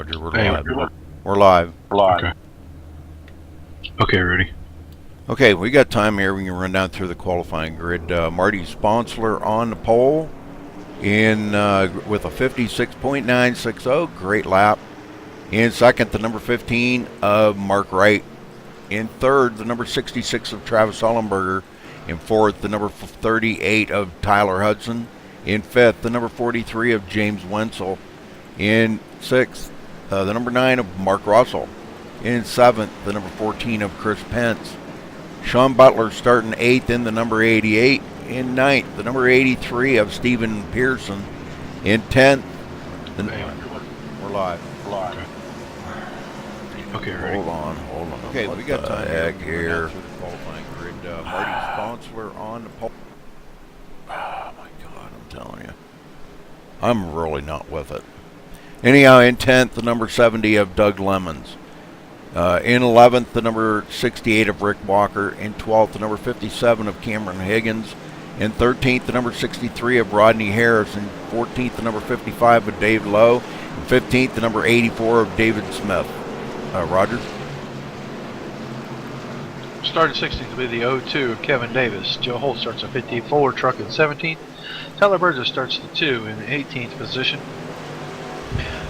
Roger, we're Hey, live. We're live. Okay. Okay, ready. Okay, we got time here. We can run down through the qualifying grid. Marty Sponsler on the pole with a 56.960. Great lap. In second, the number 15 of Mark Wright. In third, the number 66 of Travis Hollenberger. In fourth, the number 38 of Tyler Hudson. In fifth, the number 43 of James Wenzel. In sixth, the number 9 of Mark Russell. In seventh, the number 14 of Chris Pence. Sean Butler starting eighth in the number 88. In ninth, the number 83 of Stephen Pearson. In 10th, we're live. Okay, ready. Hold on. Okay, we got time here. Through the qualifying grid. Marty Sponsler on the pole. Oh my God, I'm telling you, I'm really not with it. Anyhow, in 10th, the number 70 of Doug Lemons. In 11th, the number 68 of Rick Walker. In 12th, the number 57 of Cameron Higgins. In 13th, the number 63 of Rodney Harris. In 14th, the number 55 of Dave Lowe. In 15th, the number 84 of David Smith. Roger? Starting 16th will be the 02 of Kevin Davis. Joe Holt starts a 54 truck in 17th. Tyler Burgess starts the 2 in the 18th position.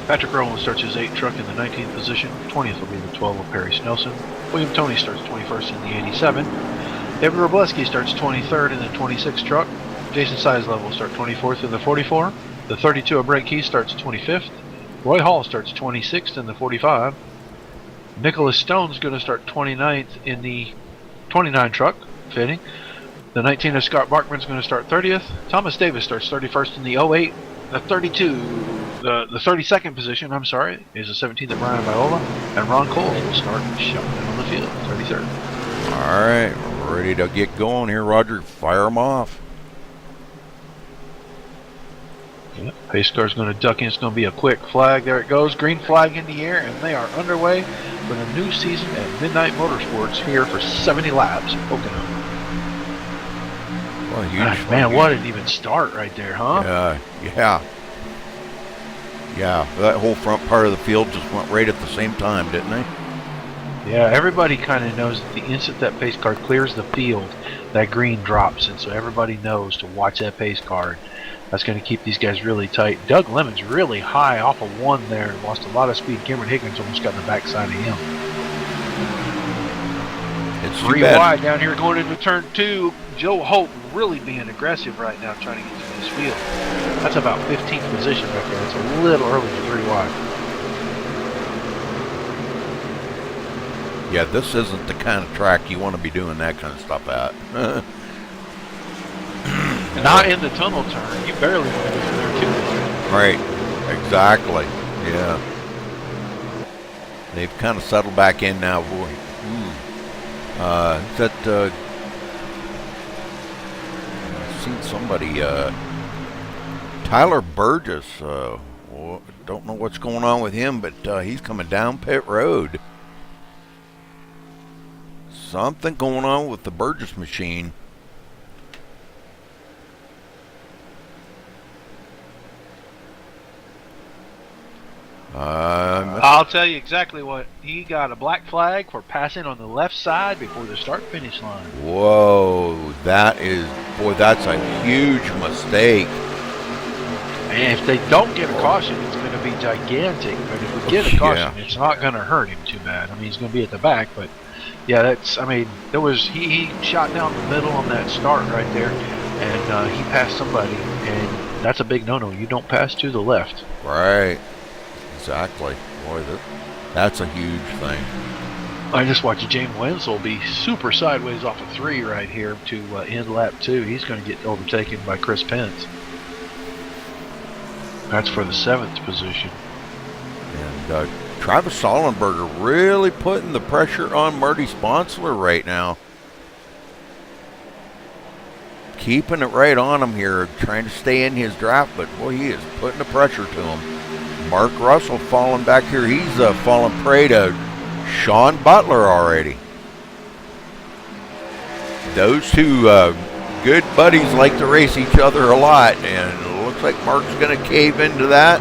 Patrick Rowland starts his 8 truck in the 19th position. 20th will be the 12 of Perry Snelson. William Toney starts 21st in the 87. David Robleski starts 23rd in the 26 truck. Jason Sizelevel will start 24th in the 44. The 32 of Brent Key starts 25th. Roy Hall starts 26th in the 45. Nicholas Stone's going to start 29th in the 29 truck, fitting. The 19 of Scott Barkman's going to start 30th. Thomas Davis starts 31st in the 08. The 32nd position, is the 17th of Brian Viola. And Ron Cole will start shotgun on the field, 33rd. All right, we're ready to get going here, Roger. Fire them off. Yep, pace car's going to duck in. It's going to be a quick flag. There it goes. Green flag in the air, and they are underway for the new season at Midnight Motorsports here for 70 laps at Pocono. Well, huge man, what an even start right there, huh? Yeah. That whole front part of the field just went right at the same time, didn't they? Yeah, everybody kind of knows that the instant that pace car clears the field, that green drops, and so everybody knows to watch that pace car. That's going to keep these guys really tight. Doug Lemon's really high off of 1 there. Lost a lot of speed. Cameron Higgins almost got in the backside of him. It's 3 wide down here going into turn 2. Joe Holt really being aggressive right now trying to get to this field. That's about 15th position right there. It's a little early for 3 wide. Yeah, this isn't the kind of track you want to be doing that kind of stuff at. Not in the tunnel turn. You barely want to get there too. Right, exactly. Yeah. They've kind of settled back in now. Boy. I've seen somebody, Tyler Burgess, don't know what's going on with him, but he's coming down pit road. Something going on with the Burgess machine. I'll tell you exactly what. He got a black flag for passing on the left side before the start-finish line. Whoa, that's a huge mistake. And if they don't get a caution, it's going to be gigantic. But if we get a caution, it's not going to hurt him too bad. I mean, he's going to be at the back, but yeah, he shot down the middle on that start right there, and he passed somebody, and that's a big no-no. You don't pass to the left. Right. Exactly. Boy, that's a huge thing. I just watched James Wenzel be super sideways off of 3 right here to end lap 2. He's going to get overtaken by Chris Pence. That's for the 7th position. And Travis Sollenberger really putting the pressure on Marty Sponsler right now. Keeping it right on him here, trying to stay in his draft, but boy, he is putting the pressure to him. Mark Russell falling back here. He's fallen prey to Sean Butler already. Those two good buddies like to race each other a lot, and it looks like Mark's going to cave into that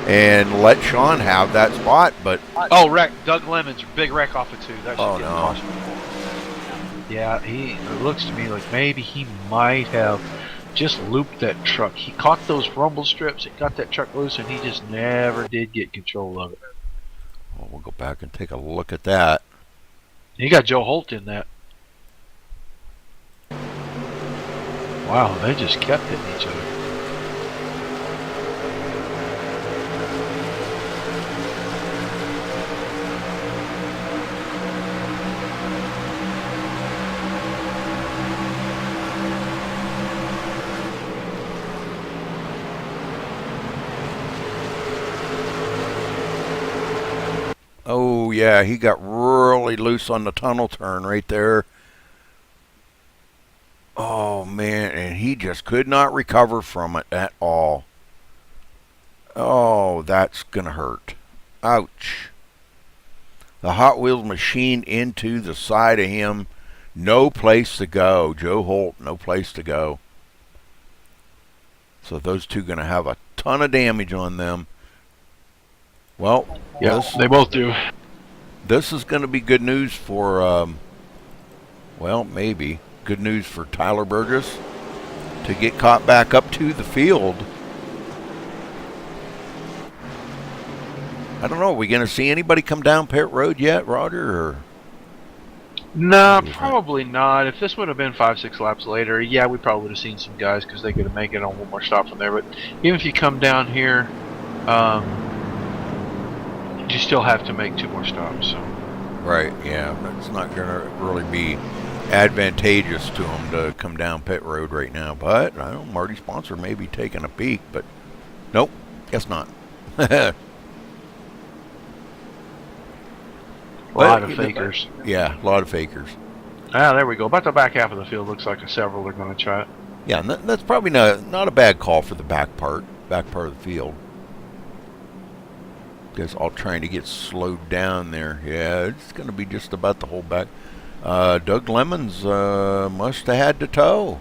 and let Sean have that spot. But Oh, wreck. Doug Lemon's big wreck off of 2. That should Oh, get no. caution. Yeah, it looks to me like maybe he might have just looped that truck. He caught those rumble strips, it got that truck loose, and he just never did get control of it. well, we'll go back and take a look at that. He got Joe Holt in that. Wow, they just kept hitting each other. Oh, yeah, he got really loose on the tunnel turn right there. Oh, man, and he just could not recover from it at all. Oh, that's going to hurt. Ouch. The Hot Wheels machine into the side of him. No place to go. Joe Holt, no place to go. So those two going to have a ton of damage on them. Well, Yeah, they both do. this is going to be good news for, well, maybe good news for Tyler Burgess to get caught back up to the field. I don't know. Are we going to see anybody come down pit road yet, Roger? Or? Nah, probably not. If this would have been 5-6 laps later, yeah, we probably would have seen some guys because they could have made it on one more stop from there. But even if you come down here, you still have to make 2 more stops. So. Right, yeah. That's not going to really be advantageous to him to come down pit road right now. But, I don't know, Marty Sponsor may be taking a peek, but nope, guess not. A lot of fakers. Yeah, a lot of fakers. Ah, there we go. About the back half of the field looks like several are going to try it. Yeah, and that's probably not a bad call for the back part of the field. Guess all trying to get slowed down there. Yeah, it's going to be just about the whole back. Doug Lemons must have had to tow.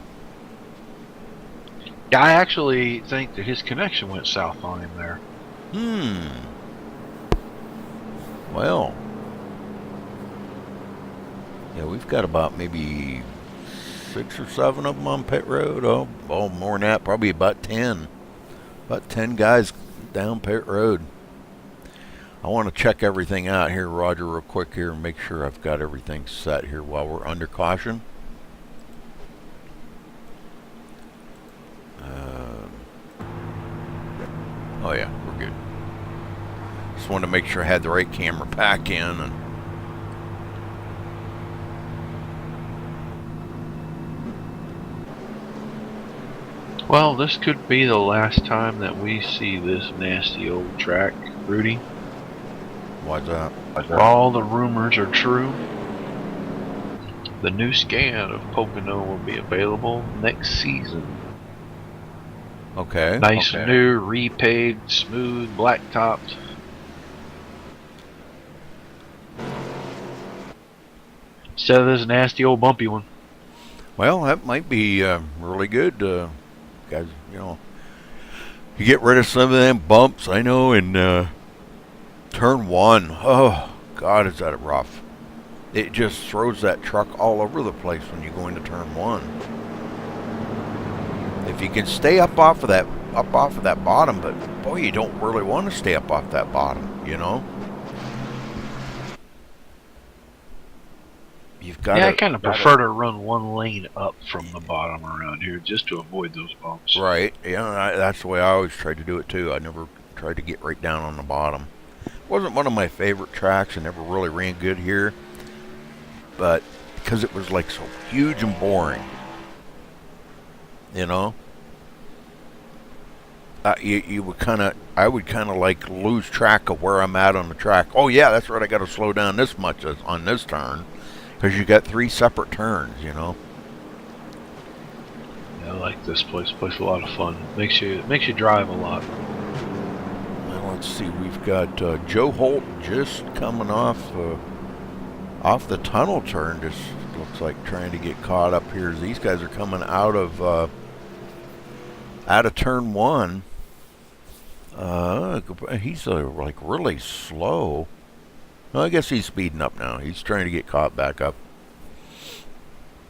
Yeah, I actually think that his connection went south on him there. Well. Yeah, we've got about maybe 6 or 7 of them on pit road. Oh, more than that. Probably about 10. About 10 guys down pit road. I want to check everything out here, Roger, real quick here and make sure I've got everything set here while we're under caution. Oh yeah, we're good. Just wanted to make sure I had the right camera pack in. And Well, this could be the last time that we see this nasty old track, Rudy. why's that? If all the rumors are true, the new scan of Pocono will be available next season. Okay. Nice new, repaved, smooth, blacktopped. Instead of this nasty old bumpy one. Well, that might be really good, guys. You know, you get rid of some of them bumps. I know in turn 1. Oh God, is that rough? It just throws that truck all over the place when you go into turn 1. If you can stay up off of that bottom, but boy, you don't really want to stay up off that bottom. You know. You've got. Yeah, I kind of prefer to run one lane up from the bottom around here just to avoid those bumps. Right. Yeah, that's the way I always tried to do it too. I never tried to get right down on the bottom. Wasn't one of my favorite tracks. I never really ran good here, but because it was like so huge and boring, you know. You would I would kind of like lose track of where I'm at on the track. Oh yeah, that's right. I got to slow down this much on this turn. Because you got 3 separate turns, you know. Yeah, I like this place. Place a lot of fun. Makes you drive a lot. Well, let's see. We've got Joe Holt just coming off the tunnel turn. Just looks like trying to get caught up here. These guys are coming out of turn 1. He's like really slow. Well, I guess he's speeding up now. He's trying to get caught back up.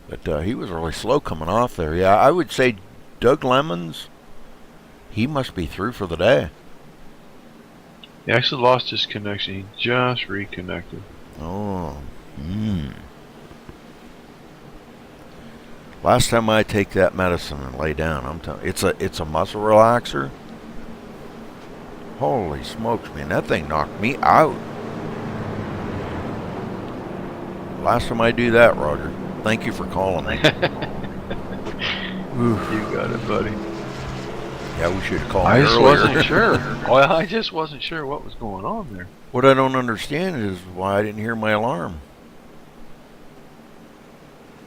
But he was really slow coming off there. Yeah, I would say Doug Lemons, he must be through for the day. He actually lost his connection. He just reconnected. Oh. Last time I take that medicine and lay down, I'm telling you, it's a muscle relaxer. Holy smokes, man, that thing knocked me out. Last time I do that, Roger. Thank you for calling me. You got it, buddy. Yeah, we should have called I me just earlier. wasn't sure. Well, I just wasn't sure what was going on there. What I don't understand is why I didn't hear my alarm.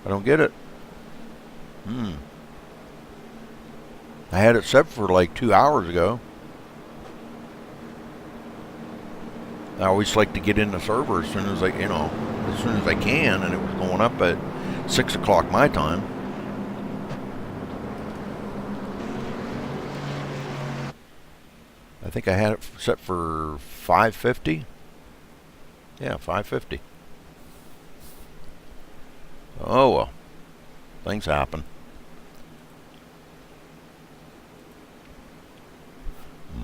I don't get it. I had it set for like 2 hours ago. I always like to get in the server as soon as I can, and it was going up at 6 o'clock my time. I think I had it set for 5:50. Yeah, 5:50. Oh well, things happen.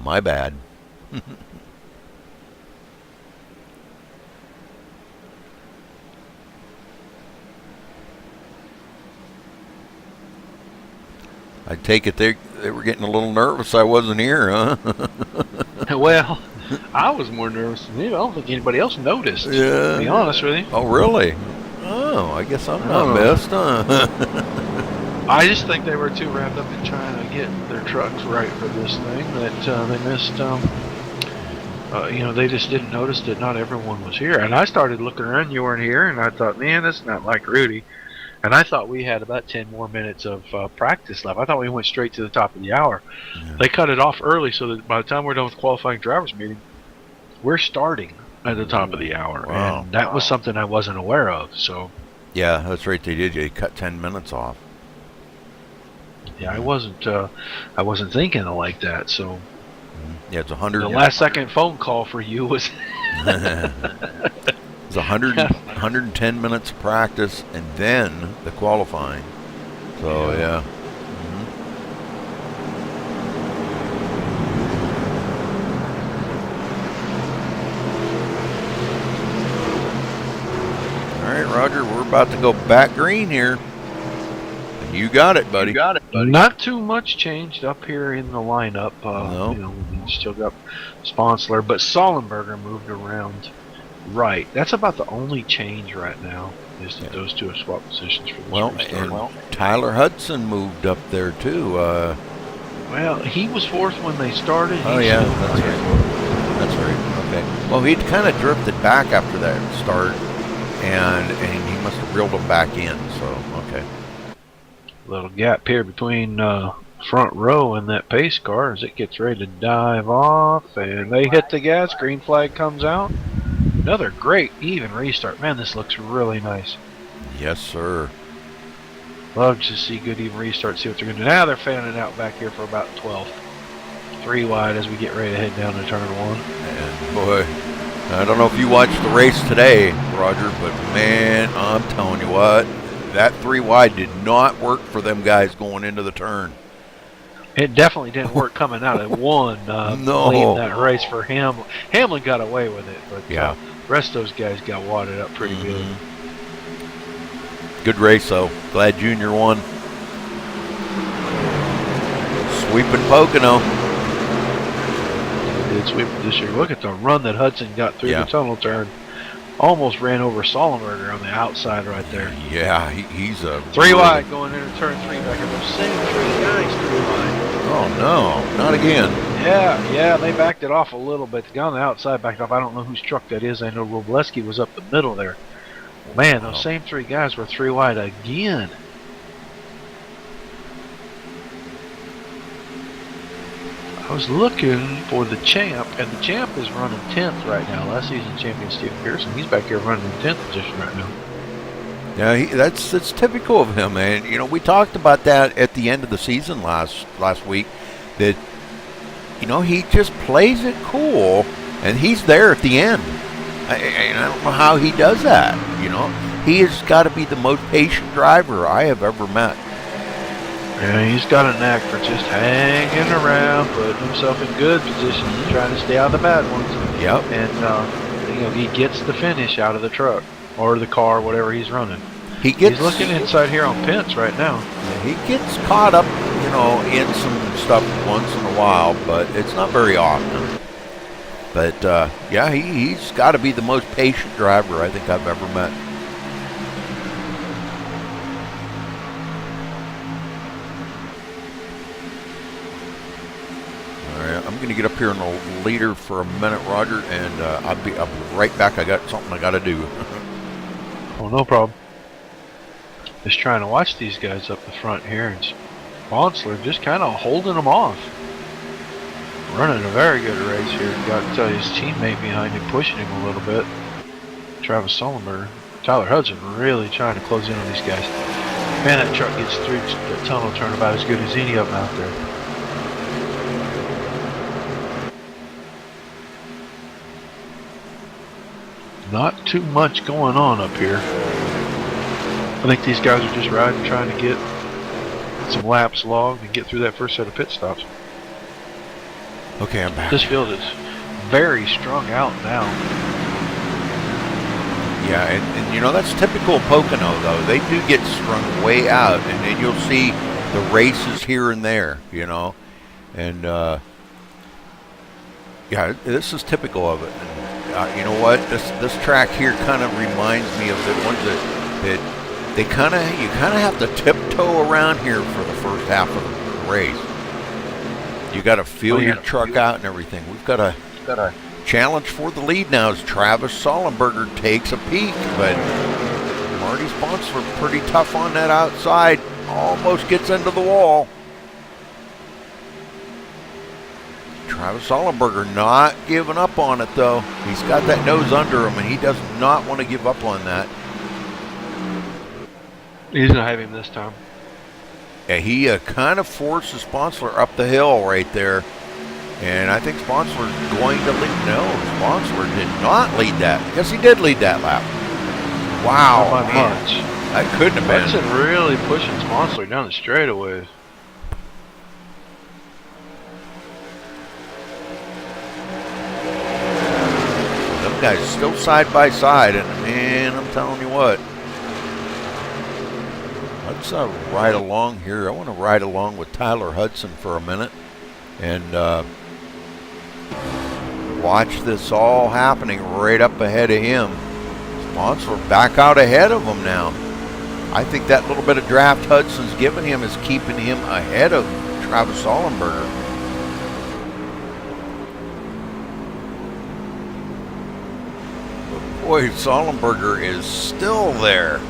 My bad. I take it they were getting a little nervous I wasn't here, huh? Well, I was more nervous than you. I don't think anybody else noticed. Yeah. To be honest with you. Oh, really? Oh, I guess I'm not missed, huh? I just think they were too wrapped up in trying to get their trucks right for this thing that they missed. They just didn't notice that not everyone was here. And I started looking around. You weren't here, and I thought, man, that's not like Rudy. And I thought we had about 10 more minutes of practice left. I thought we went straight to the top of the hour. Yeah. They cut it off early so that by the time we're done with qualifying drivers meeting, we're starting at the top of the hour. Wow. And that was something I wasn't aware of. So yeah, that's right. They did. They cut 10 minutes off. Yeah, I wasn't thinking like that. So yeah, it's 100. The last second phone call for you was. It's 110 minutes of practice and then the qualifying. So yeah. All right, Roger, we're about to go back green here. And you got it, buddy. You got it, buddy. Not too much changed up here in the lineup. No. We still got Sponsler, but Sollenberger moved around. Right, that's about the only change right now. Is that those two have swapped positions for this restart. Tyler Hudson moved up there too. Well, he was fourth when they started. Oh yeah, that's right. That's right. Okay. Well, he'd kind of drifted back after that start, and he must have reeled him back in. So okay. Little gap here between front row and that pace car as it gets ready to dive off, and they hit the gas. Green flag comes out. Another great even restart. Man, this looks really nice. Yes, sir. Love to see good even restart, see what they're going to do. Now they're fanning out back here for about 12th. 3 wide as we get ready to head down to turn 1. And boy, I don't know if you watched the race today, Roger, but man, I'm telling you what, that 3 wide did not work for them guys going into the turn. It definitely didn't work coming out at 1 no. late in that race for Hamlin. Hamlin got away with it, but yeah. The rest of those guys got wadded up pretty good. Good race, though. Glad Junior won. Sweeping Pocono. They did sweep it this year. Look at the run that Hudson got through the tunnel turn. Almost ran over Sollenberger on the outside right there. Yeah, he's a... 3 wide going into turn 3 back at those same 3 guys 3 wide. Oh, no. Not again. Yeah, they backed it off a little bit. The guy on the outside backed off. I don't know whose truck that is. I know Robleski was up the middle there. Man, those same 3 guys were 3 wide again. I was looking for the champ, and the champ is running 10th right now. Last season champion Stephen Pearson, he's back here running in 10th position right now. Yeah, that's typical of him, man. You know, we talked about that at the end of the season last week, that you know, he just plays it cool, and he's there at the end. And I don't know how he does that. You know, he has got to be the most patient driver I have ever met. Yeah, he's got a knack for just hanging around, putting himself in good positions, trying to stay out of the bad ones. Yep. And you know, he gets the finish out of the truck or the car, whatever he's running. He's looking inside here on Pence right now. He gets caught up, you know, in some stuff once in a while, but it's not very often. But yeah, he's got to be the most patient driver I think I've ever met. I'm going to get up here in the leader for a minute, Roger, and I'll be right back. I got something I got to do. Oh, no problem. Just trying to watch these guys up the front here, and Sponsler just kind of holding them off. Running a very good race here. Got to tell you, his teammate behind him pushing him a little bit. Travis Sullenberger, Tyler Hudson really trying to close in on these guys. Man, that truck gets through the tunnel turn about as good as any of them out there. Not too much going on up here. I think these guys are just riding, trying to get some laps logged and get through that first set of pit stops. Okay, I'm back. This field is very strung out now. Yeah, and you know, that's typical of Pocono, though. They do get strung way out, and then you'll see the races here and there, you know. And, yeah, this is typical of it. And, you know what? This track here kind of reminds me of the ones that you kind of have to tiptoe around here for the first half of the race. You got to feel your truck out and everything. We've got a challenge for the lead now as Travis Sullenberger takes a peek, but Marty Sponsler pretty tough on that outside. Almost gets into the wall. Travis Sullenberger not giving up on it, though. He's got that nose under him, and he does not want to give up on that. He's going to have him this time. Yeah, he kind of forces Sponsler up the hill right there. And I think Sponsler's going to lead. No, Sponsler did not lead that. Yes, he did lead that lap. Wow, not by man. much. That couldn't have been. Hudson really pushing Sponsler down the straightaways. Them guys still side by side, and man, I'm telling you what. Let's ride along here. I want to ride along with Tyler Hudson for a minute and watch this all happening right up ahead of him. Sponsler back out ahead of him now. I think that little bit of draft Hudson's giving him is keeping him ahead of Travis Sullenberger. But boy, Sullenberger is still there.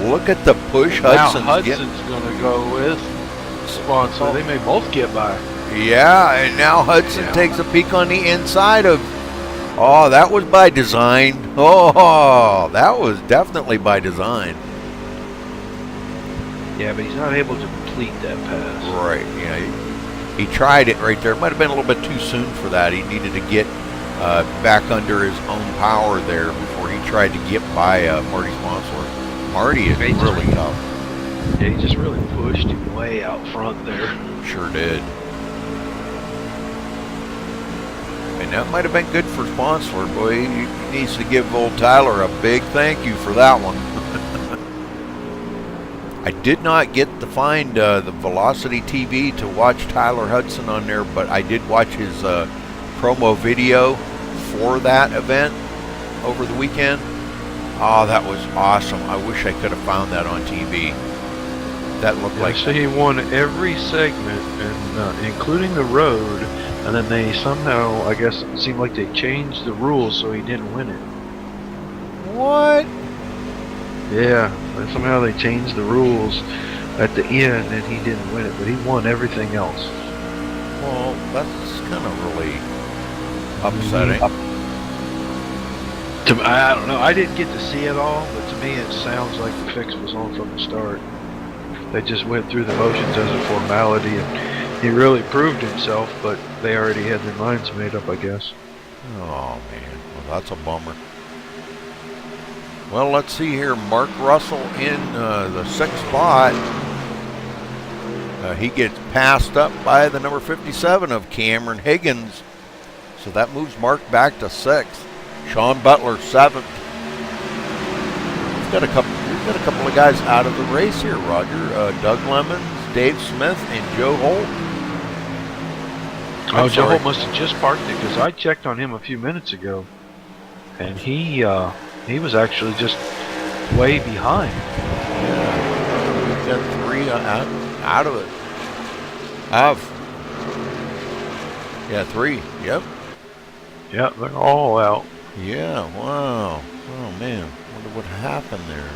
Look at the push Hudson's getting. Now Hudson's going to go with Sponsler. They may both get by. Yeah, and now Hudson takes a peek on the inside of... Oh, that was by design. Oh, that was definitely by design. Yeah, but he's not able to complete that pass. Right, yeah. He tried it right there. It might have been a little bit too soon for that. He needed to get back under his own power there before he tried to get by Marty Sponsler. Marty is really tough. Yeah, he just really pushed him way out front there. Sure did. And that might have been good for Sponsler. Boy, he needs to give old Tyler a big thank you for that one. I did not get to find the Velocity TV to watch Tyler Hudson on there, but I did watch his promo video for that event over the weekend. Oh, that was awesome. I wish I could have found that on TV. That looked like... So he won every segment, and including the road, and then they somehow, I guess, it seemed like they changed the rules so he didn't win it. What? Yeah, and somehow they changed the rules at the end, and he didn't win it, but he won everything else. Well, that's kind of really upsetting. I don't know. I didn't get to see it all, but to me it sounds like the fix was on from the start. They just went through the motions as a formality, and he really proved himself, but they already had their minds made up, I guess. Oh, man. Well, that's a bummer. Well, let's see here. Mark Russell in the 6th spot. He gets passed up by the number 57 of Cameron Higgins. So that moves Mark back to 6th. Sean Butler 7th. We've got a couple of guys out of the race here, Roger. Doug Lemons, Dave Smith, and Joe Holt. Joe Holt must have just parked it, because I checked on him a few minutes ago, and he was actually just way behind. Yeah, we've got 3 out of it. Yeah, 3. Yep. Yeah, they're all out. Yeah, wow. Oh, man. Wonder what happened there.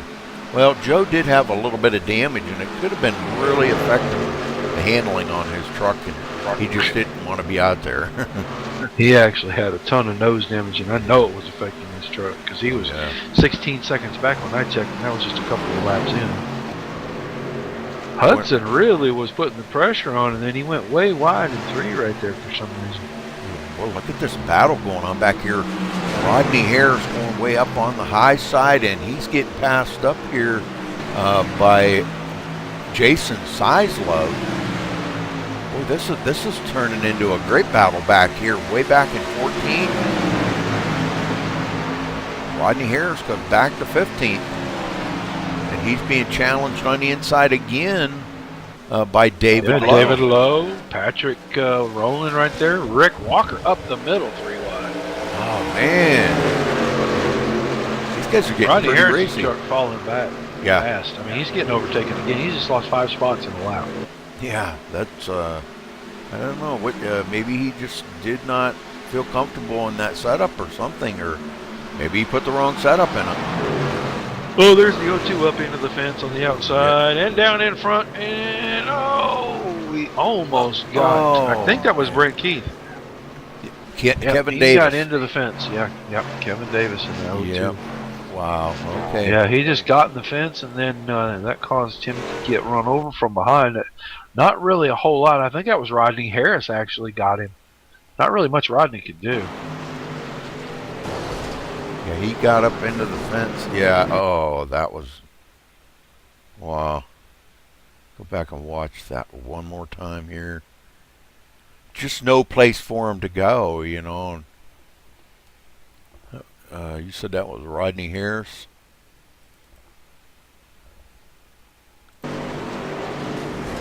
Well, Joe did have a little bit of damage, and it could have been really affecting the handling on his truck, and he just didn't want to be out there. He actually had a ton of nose damage, and I know it was affecting his truck, because he was 16 seconds back when I checked, and that was just a couple of laps in. Hudson really was putting the pressure on, and then he went way wide in 3 right there for some reason. Well, look at this battle going on back here. Rodney Harris going way up on the high side, and he's getting passed up here by Jason Sizelove. Boy, this is turning into a great battle back here, way back in 14. Rodney Harris comes back to 15th. And he's being challenged on the inside again by David Lowe. David Lowe, Patrick Rowland right there, Rick Walker up the middle 3 wide. Oh, man. These guys are getting Rodney pretty Harris' racy. truck falling back fast. I mean, he's getting overtaken again. He just lost 5 spots in a lap. Yeah, that's, I don't know. What maybe he just did not feel comfortable in that setup or something, or maybe he put the wrong setup in it. Oh, there's the O2 up into the fence on the outside and down in front, and we almost got. I think that was Brent Keith. Kevin he Davis. Got into the fence. Yeah, Kevin Davis in the O2. Yep. Wow. Okay. Yeah, he just got in the fence, and then that caused him to get run over from behind. Not really a whole lot. I think that was Rodney Harris actually got him. Not really much Rodney could do. Yeah, he got up into the fence. Yeah, oh, that was... Wow. Go back and watch that one more time here. Just no place for him to go, you know. You said that was Rodney Harris?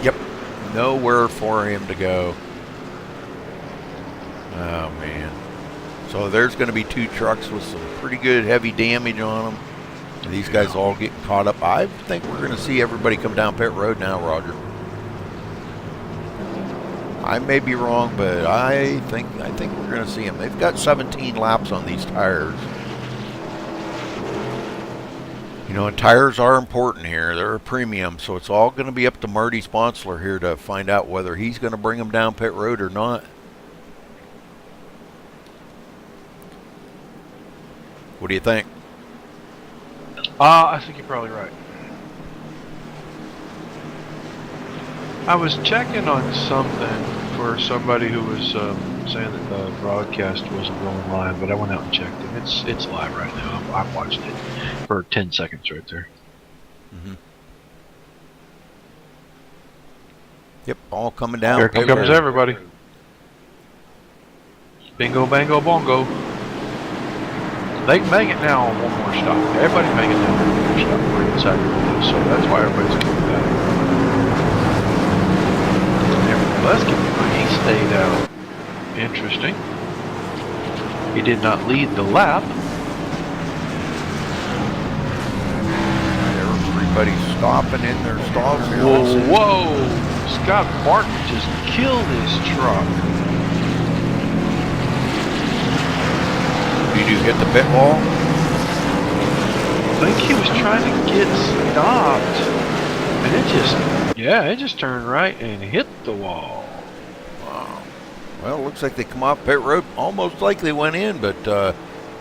Yep. Nowhere for him to go. Oh, man. So there's going to be 2 trucks with some pretty good heavy damage on them. And these guys all getting caught up. I think we're going to see everybody come down pit road now, Roger. I may be wrong, but I think we're going to see them. They've got 17 laps on these tires. You know, and tires are important here. They're a premium, so it's all going to be up to Marty Sponsler here to find out whether he's going to bring them down pit road or not. What do you think? I think you're probably right. I was checking on something for somebody who was saying that the broadcast wasn't going live, but I went out and checked it. It's live right now. I've watched it for 10 seconds right there. Mm-hmm. Yep, all coming down. Here comes everybody. Bingo, bango, bongo. They can make it now on one more stop. Everybody can make it now on one more stop. We're inside the window, so that's why everybody's coming back. He stayed out. Interesting. He did not lead the lap. Everybody's stopping in their stalls here. Whoa! Scott Martin just killed his truck. Did you hit the pit wall? I think he was trying to get stopped, and it just turned right and hit the wall. Wow. Well, it looks like they come off pit road almost like they went in, but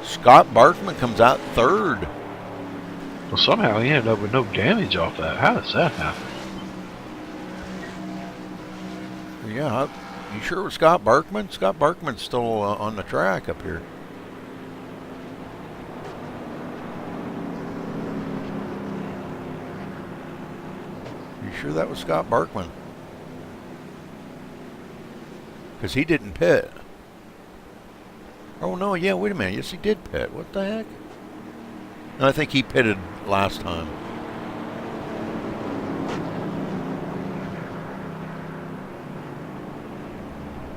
Scott Bartman comes out 3rd. Well, somehow he ended up with no damage off that. How does that happen? Yeah, you sure it was Scott Barkman? Scott Barkman's still on the track up here. You sure that was Scott Barkman? Because he didn't pit. Oh, no, yeah, wait a minute. Yes, he did pit. What the heck? No, I think he pitted last time.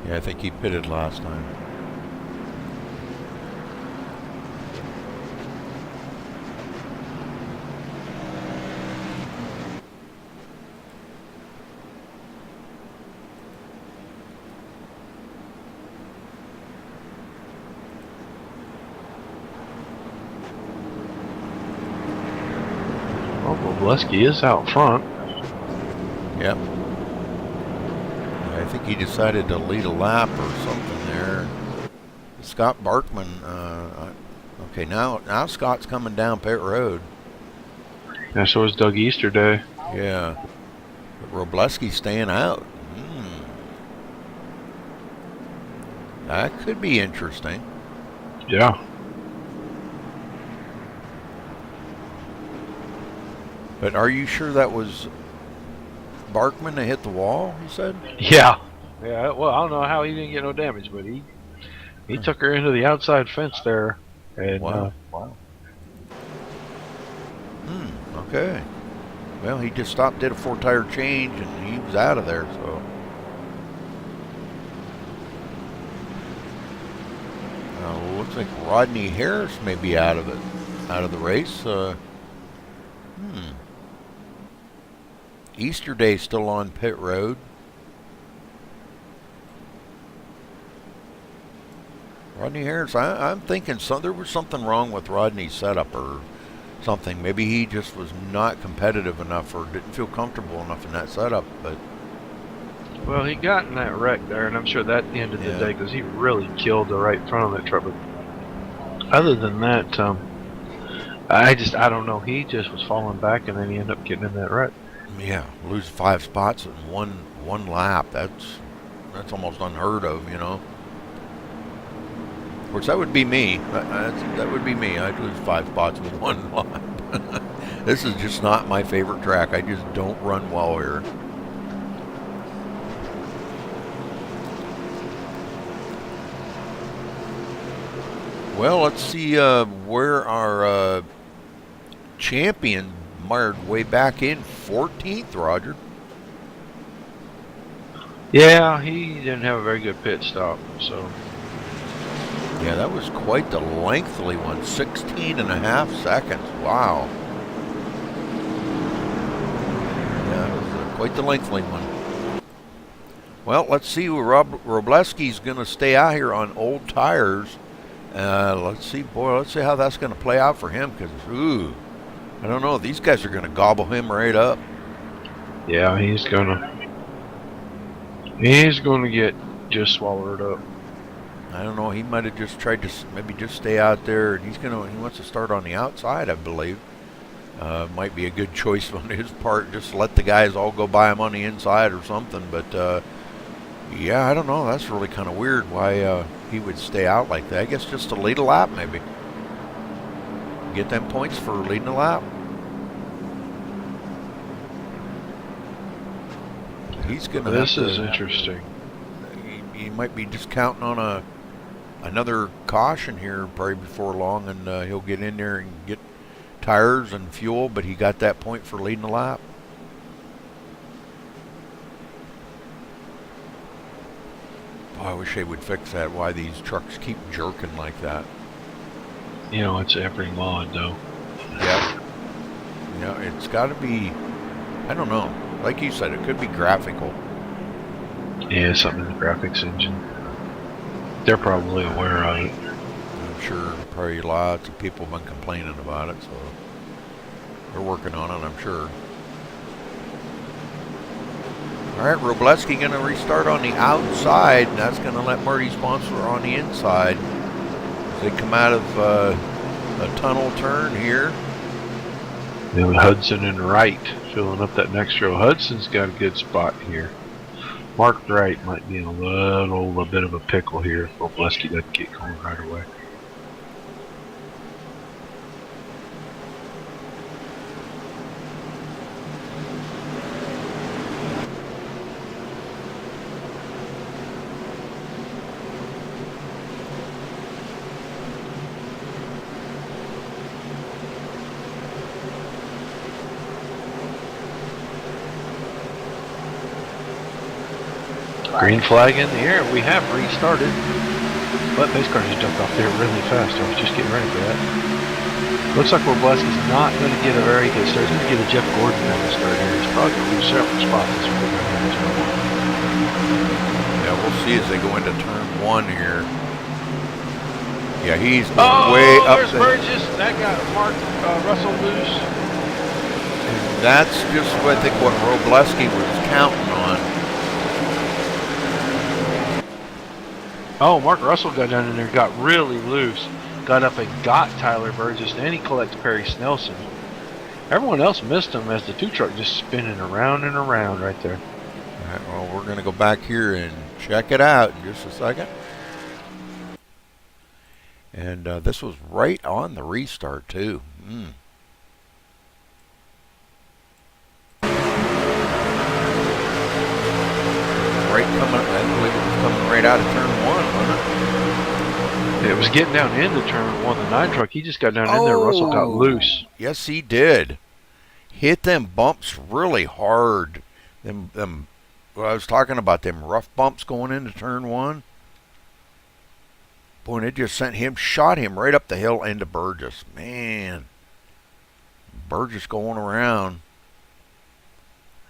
Yeah, I think he pitted last time. Robleski is out front. Yep. I think he decided to lead a lap or something there. Scott Barkman. Okay, now Scott's coming down pit road. Yeah, so is Doug Easterday. Yeah. But Robleski's staying out. That could be interesting. Yeah. But are you sure that was Barkman that hit the wall, you said? Yeah. Yeah, well, I don't know how he didn't get no damage, but he took her into the outside fence there. And, Wow. Okay. Well, he just stopped, did a 4-tire change, and he was out of there, so. Looks like Rodney Harris may be out of the race. Easterday's still on pit road. Rodney Harris, I'm thinking there was something wrong with Rodney's setup or something. Maybe he just was not competitive enough or didn't feel comfortable enough in that setup. But well, he got in that wreck there, and I'm sure that ended the day because he really killed the right front of that truck. But other than that, I don't know. He just was falling back, and then he ended up getting in that wreck. Yeah, lose 5 spots in one lap. That's almost unheard of, you know. Of course, that would be me. That would be me. I'd lose 5 spots with 1 lap. This is just not my favorite track. I just don't run well here. Well, let's see where our champion mired way back in 14th, Roger. Yeah, he didn't have a very good pit stop, so. Yeah, that was quite the lengthy one. 16.5 seconds. Wow. Yeah, it was quite the lengthy one. Well, let's see. Robleski's going to stay out here on old tires. Let's see how that's going to play out for him. Because, I don't know. These guys are going to gobble him right up. Yeah, he's gonna get just swallowed up. I don't know. He might have just tried to maybe just stay out there. He wants to start on the outside, I believe. Might be a good choice on his part. Just let the guys all go by him on the inside or something. But yeah, I don't know. That's really kind of weird why he would stay out like that. I guess just to lead a lap, maybe. Get them points for leading a lap. He's gonna. This is interesting. He might be just counting on another caution here probably before long, and he'll get in there and get tires and fuel. But he got that point for leading a lap. Boy, I wish they would fix that. Why these trucks keep jerking like that? You know, it's every mod though. Yeah. Yeah, it's got to be. I don't know. Like you said, it could be graphical. Yeah, something in the graphics engine. They're probably aware of it. I'm sure probably lots of people have been complaining about it, so they're working on it, I'm sure. All right, Robleski going to restart on the outside, and that's going to let Marty Sponsler on the inside as they come out of a tunnel turn here. Then Hudson and Wright filling up that next row. Hudson's got a good spot here. Mark Wright might be in a bit of a pickle here if Robleski doesn't get going right away. Green flag in the air. We have restarted. But pace car just jumped off there really fast. I was just getting ready for that. Looks like Robleski's not going to get a very good start. He's going to get a Jeff Gordon kind of start here. He's probably going to lose several spots this week. Yeah, we'll see as they go into turn 1 here. Yeah, he's way up there's Burgess. That got Mark Russell loose. And that's just, I think, what Robleski was counting on. Oh, Mark Russell got down in there, got really loose, got up and got Tyler Burgess, and he collects Perry Snelson. Everyone else missed him as the 2 truck just spinning around and around right there. All right, well, we're going to go back here and check it out in just a second. And this was right on the restart, too. Right coming, I believe it was coming right out of turn 1, wasn't it? It was getting down into turn 1, the 9 truck. He just got down in there. Russell got loose. Yes, he did. Hit them bumps really hard. Them. Well, I was talking about them rough bumps going into turn 1. Boy, and it just shot him right up the hill into Burgess. Man, Burgess going around.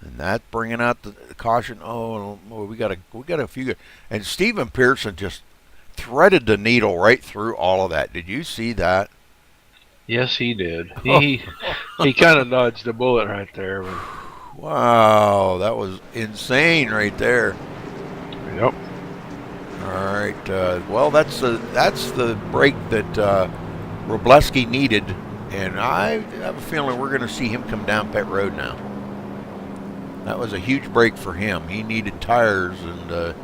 And that bringing out the caution. Oh, we got a few. And Stephen Pearson just threaded the needle right through all of that. Did you see that? Yes, he did. He kind of dodged a bullet right there. But... Wow, that was insane right there. Yep. All right. Well, that's the break that Robleski needed, and I have a feeling we're going to see him come down pit road now. That was a huge break for him. He needed tires, and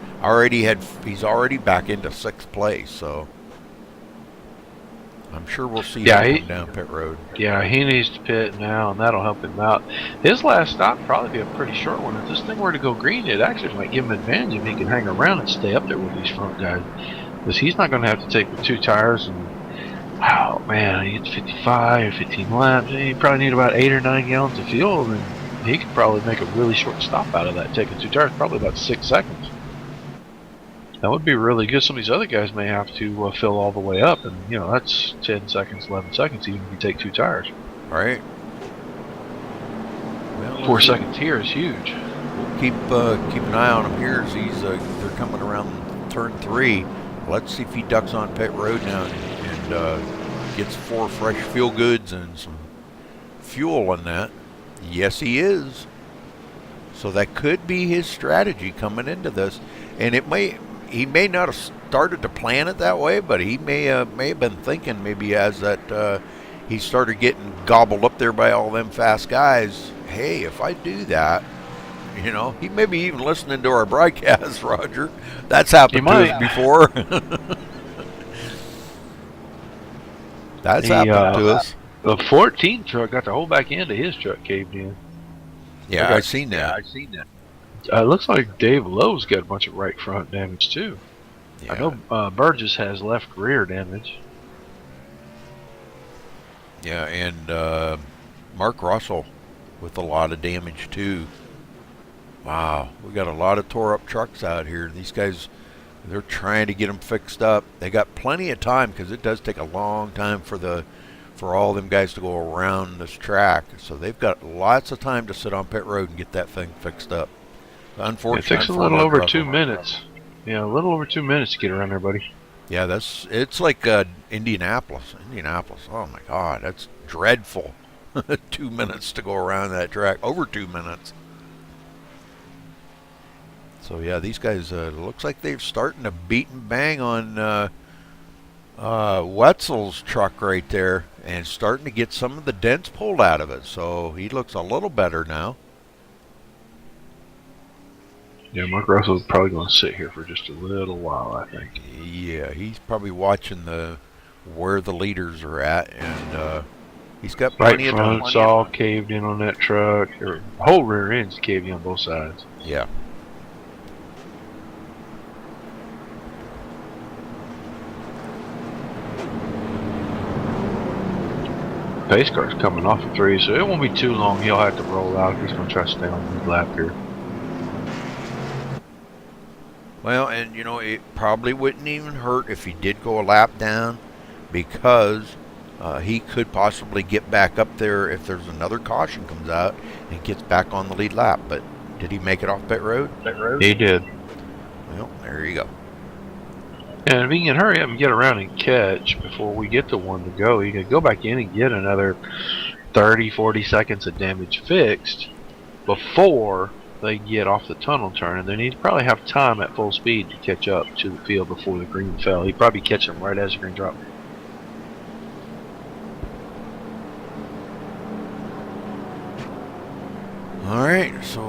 he's already back into 6th place. So I'm sure we'll see him come down pit road. Yeah, he needs to pit now, and that'll help him out. His last stop will probably be a pretty short one. If this thing were to go green, it actually might give him an advantage if he can hang around and stay up there with these front guys. Because he's not going to have to take the 2 tires. And wow, man, he gets 55 or 15 laps. He probably need about 8 or 9 gallons of fuel, and he could probably make a really short stop out of that, taking 2 tires, probably about 6 seconds. That would be really good. Some of these other guys may have to fill all the way up, and that's 10 seconds, 11 seconds, even if you take 2 tires. Right. Well, 4 seconds here is huge. We'll keep an eye on him here as they're coming around turn 3. Let's see if he ducks on pit road now and gets 4 fresh fuel goods and some fuel in that. Yes, he is. So that could be his strategy coming into this, and he may not have started to plan it that way, but he may have been thinking maybe as that he started getting gobbled up there by all them fast guys. Hey, if I do that, he may be even listening to our broadcast, Roger. That's happened to us before. That's happened to us. The 14 truck got the whole back end of his truck caved in. Yeah, I've seen that. It looks like Dave Lowe's got a bunch of right front damage too. Yeah. I know Burgess has left rear damage. Yeah, and Mark Russell with a lot of damage too. Wow, we got a lot of tore up trucks out here. These guys, they're trying to get them fixed up. They got plenty of time because it does take a long time for all them guys to go around this track. So they've got lots of time to sit on pit road and get that thing fixed up. Unfortunately, it takes a little over 2 minutes. Yeah, a little over 2 minutes to get around there, buddy. Yeah, it's like Indianapolis. Oh my God, that's dreadful. 2 minutes to go around that track. Over 2 minutes. So yeah, these guys looks like they're starting to beat and bang on Wetzel's truck right there, and starting to get some of the dents pulled out of it. So he looks a little better now. Yeah, Mark Russell's probably going to sit here for just a little while, I think. Yeah, he's probably watching where the leaders are at, and he's got Right plenty of time. front's all caved in on that truck. The whole rear end's caved in on both sides. Yeah. Pace car's coming off of 3, so it won't be too long. He'll have to roll out. He's going to try to stay on the lap here. Well, and you know, it probably wouldn't even hurt if he did go a lap down, because he could possibly get back up there if there's another caution comes out and he gets back on the lead lap. But did he make it off pit road? He did. Well, there you go. And if he can hurry up and get around and catch before we get to one to go, he can go back in and get another 30, 40 seconds of damage fixed before they get off the tunnel turn. And then he'd probably have time at full speed to catch up to the field before the green fell. He'd probably catch them right as the green dropped. All right, so,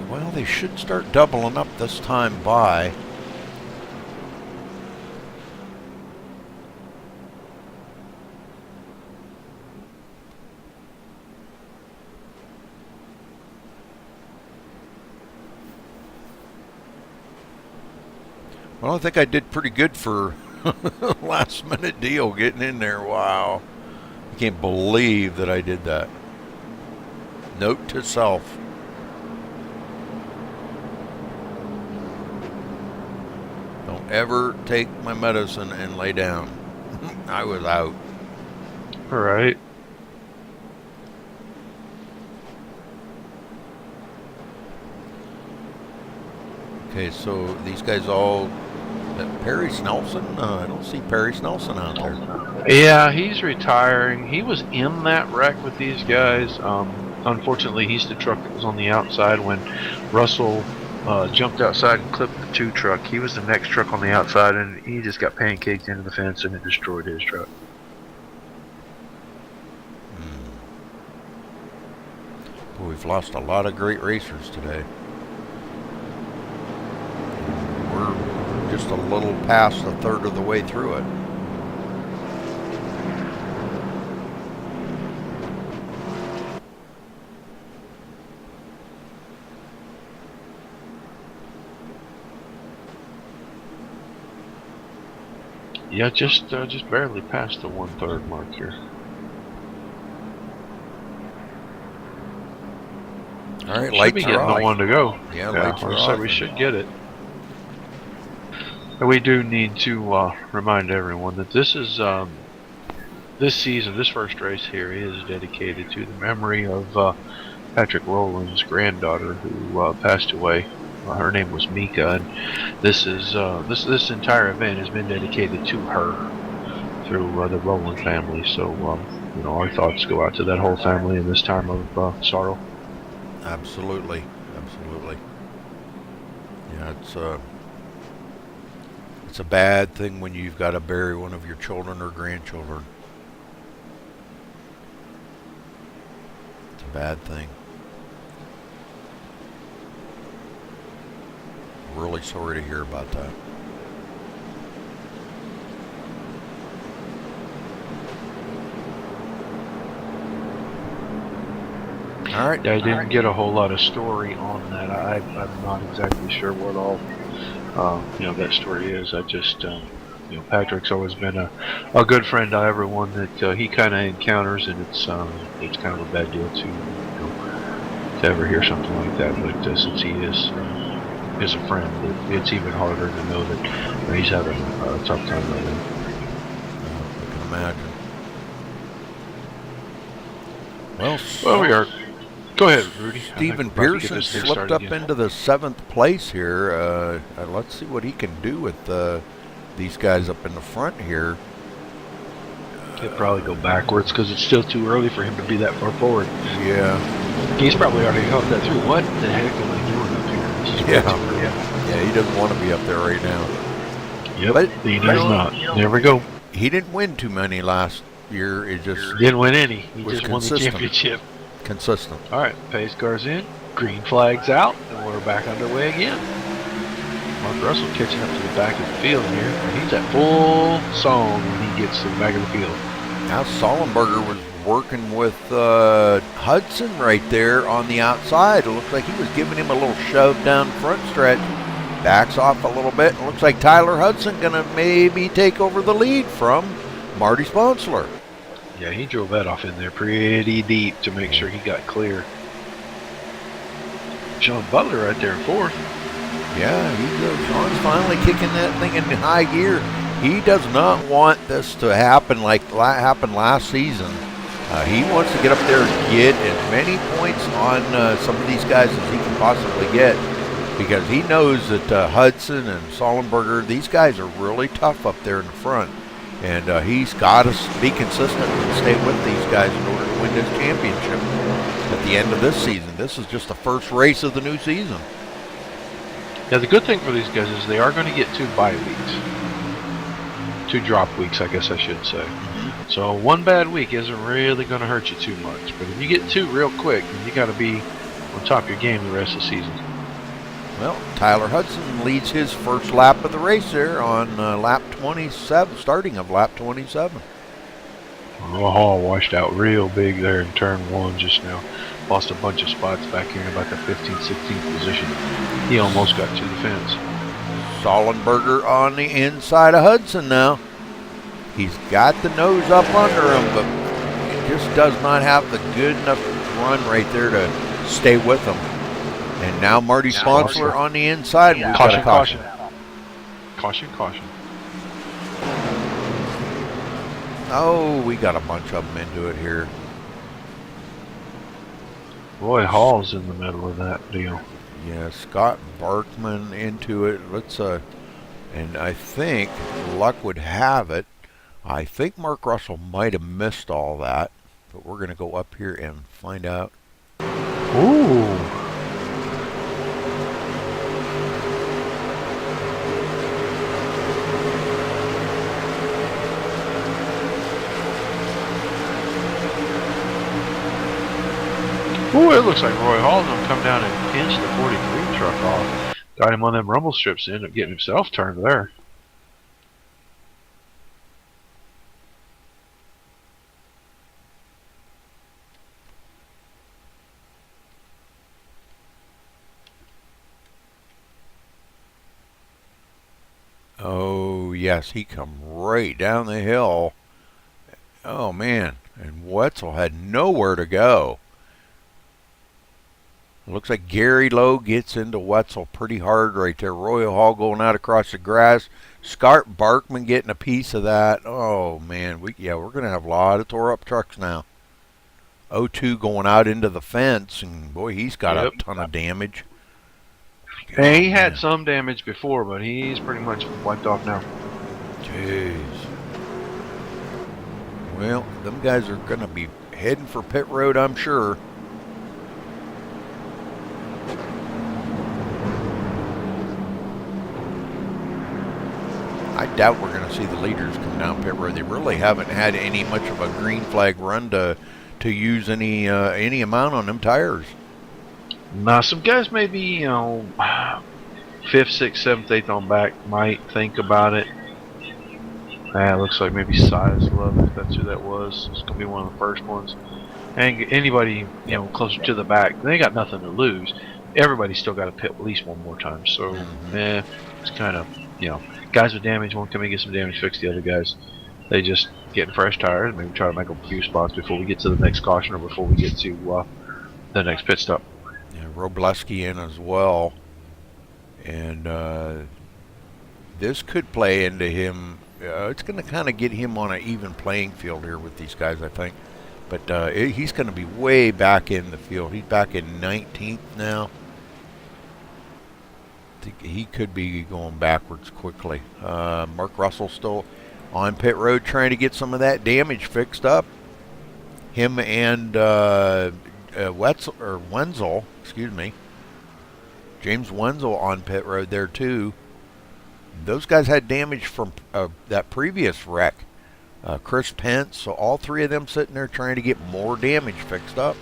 well, they should start doubling up this time by. Well, I think I did pretty good for last minute deal getting in there. Wow. I can't believe that I did that. Note to self. Don't ever take my medicine and lay down. I was out. All right. Okay, so these guys all... Perry Snelson? I don't see Perry Snelson out there. Yeah, he's retiring. He was in that wreck with these guys. Unfortunately, he's the truck that was on the outside when Russell jumped outside and clipped the 2 truck. He was the next truck on the outside, and he just got pancaked into the fence, and it destroyed his truck. Boy, we've lost a lot of great racers today. We're just a little past a third of the way through it. Yeah, just barely past the 1/3 mark here. All right, Should lights be getting are the on. one to go. Yeah, lights are so on. we should get it. And we do need to remind everyone that this is this season, this first race here is dedicated to the memory of Patrick Rowland's granddaughter who passed away. Her name was Mika, and this is this entire event has been dedicated to her through the Rowland family. So you know, our thoughts go out to that whole family in this time of sorrow. Absolutely, absolutely. Yeah, it's a bad thing when you've got to bury one of your children or grandchildren. It's a bad thing. Really sorry to hear about that. All right. Yeah, I didn't get a whole lot of story on that. I'm not exactly sure what all you know, that story is. I just you know, Patrick's always been a good friend to everyone that he kind of encounters, and it's kind of a bad deal to, you know, to ever hear something like that. But since he is a friend, it's even harder to know that, you know, he's having a tough time right now. I can imagine. Well, we are. Go ahead, Rudy. Stephen Pearson slipped up into the 7th place here. Let's see what he can do with these guys up in the front here. He'll probably go backwards because it's still too early for him to be that far forward. Yeah. He's probably already held that through. What the heck am I doing up here? This is way too early. Yeah, he doesn't want to be up there right now. Yep, But he does not. There we go. He didn't win too many last year. It just Didn't win any. He was just won the consistent. championship. Consistent. All right, pace car's in. Green flag's out, and we're back underway again. Mark Russell catching up to the back of the field here. And he's at full song when he gets to the back of the field. Now Sullenberger was working with Hudson right there on the outside. It looks like he was giving him a little shove down front stretch. Backs off a little bit. It looks like Tyler Hudson going to maybe take over the lead from Marty Sponsler. Yeah, he drove that off in there pretty deep to make sure he got clear. Sean Butler right there in fourth. Yeah, Sean's finally kicking that thing in high gear. He does not want this to happen like happened last season. He wants to get up there and get as many points on some of these guys as he can possibly get, because he knows that Hudson and Sullenberger, these guys are really tough up there in the front. And he's got to be consistent and stay with these guys in order to win this championship at the end of this season. This is just the first race of the new season. Yeah, the good thing for these guys is they are going to get 2 bye weeks. 2 drop weeks, I guess I should say. So one bad week isn't really going to hurt you too much. But if you get 2 real quick, then you got to be on top of your game the rest of the season. Well, Tyler Hudson leads his first lap of the race there on lap 27, starting of lap 27. Hall washed out real big there in turn 1 just now. Lost a bunch of spots back here in about the 15th, 16th position. He almost got to the fence. Sullenberger on the inside of Hudson now. He's got the nose up under him, but it just does not have the good enough run right there to stay with him. And now Marty Sponsler on the inside. Yeah. Caution. Caution. Oh, we got a bunch of them into it here. Roy Hall's in the middle of that deal. Yeah, Scott Barkman into it. And I think luck would have it, I think Mark Russell might have missed all that, but we're going to go up here and find out. Ooh. Ooh, it looks like Roy Hall's going to come down and pinch the 43 truck off. Got him on them rumble strips, ended up getting himself turned there. Oh, yes, he come right down the hill. Oh, man. And Wetzel had nowhere to go. Looks like Gary Lowe gets into Wetzel pretty hard right there. Roy Hall going out across the grass. Scott Barkman getting a piece of that. Oh, man. We're going to have a lot of tore up trucks now. 02 going out into the fence, and boy, he's got a ton of damage. Hey, he had some damage before, but he's pretty much wiped off now. Jeez. Well, them guys are going to be heading for pit road, I'm sure. I doubt we're going to see the leaders come down pit road. They really haven't had any much of a green flag run to use any amount on them tires. Now, some guys maybe, 5th, 6th, 7th, 8th on back might think about it. It looks like maybe Size Love, if that's who that was. It's going to be one of the first ones. And anybody, closer to the back, they got nothing to lose. Everybody's still got to pit at least one more time. So, it's kind of, guys with damage won't come and get some damage fixed. The other guys, they just getting fresh tires, maybe try to make a few spots before we get to the next caution or before we get to the next pit stop. Yeah, Robleski in as well. And this could play into him. It's going to kind of get him on an even playing field here with these guys, I think. But he's going to be way back in the field. He's back in 19th now. I think he could be going backwards quickly. Mark Russell still on pit road trying to get some of that damage fixed up. Him and Wenzel, James Wenzel on pit road there too. Those guys had damage from that previous wreck. Chris Pence, so all three of them sitting there trying to get more damage fixed up.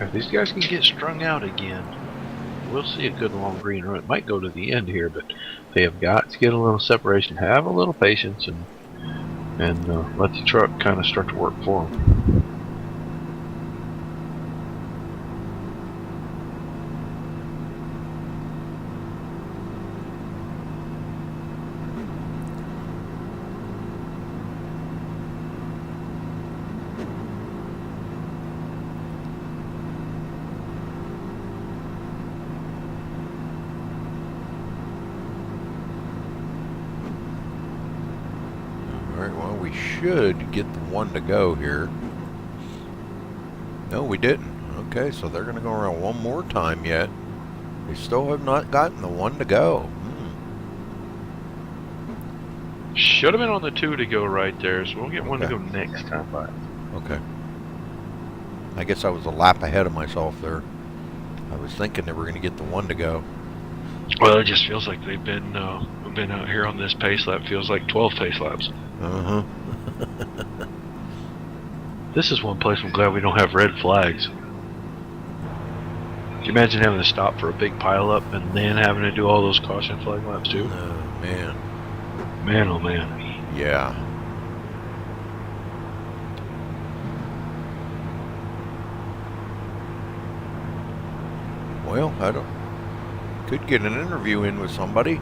If these guys can get strung out again, we'll see a good long green run. It might go to the end here, but they have got to get a little separation, have a little patience, and let the truck kind of start to work for them. Alright, well, we should get the one to go here. No, we didn't. Okay, so they're going to go around one more time yet. They still have not gotten the one to go. Should have been on the 2 to go right there, so we'll get one to go next time by. Okay. I guess I was a lap ahead of myself there. I was thinking they were going to get the one to go. Well, it just feels like they've been out here on this pace lap. Feels like 12 pace laps. Uh-huh. This is one place I'm glad we don't have red flags. Can you imagine having to stop for a big pileup and then having to do all those caution flag laps too? Oh, man. Man, oh man. Yeah. Well, I don't... Could get an interview in with somebody.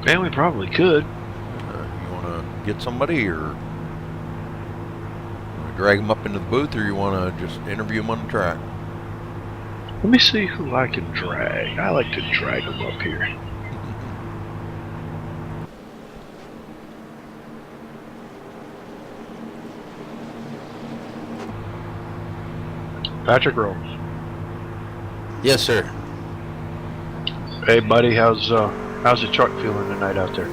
Man, we probably could. You want to get somebody, or you wanna drag them up into the booth, or you want to just interview them on the track? Let me see who I can drag. I like to drag them up here. Patrick Rose. Yes, sir. Hey, buddy, how's the truck feeling tonight out there?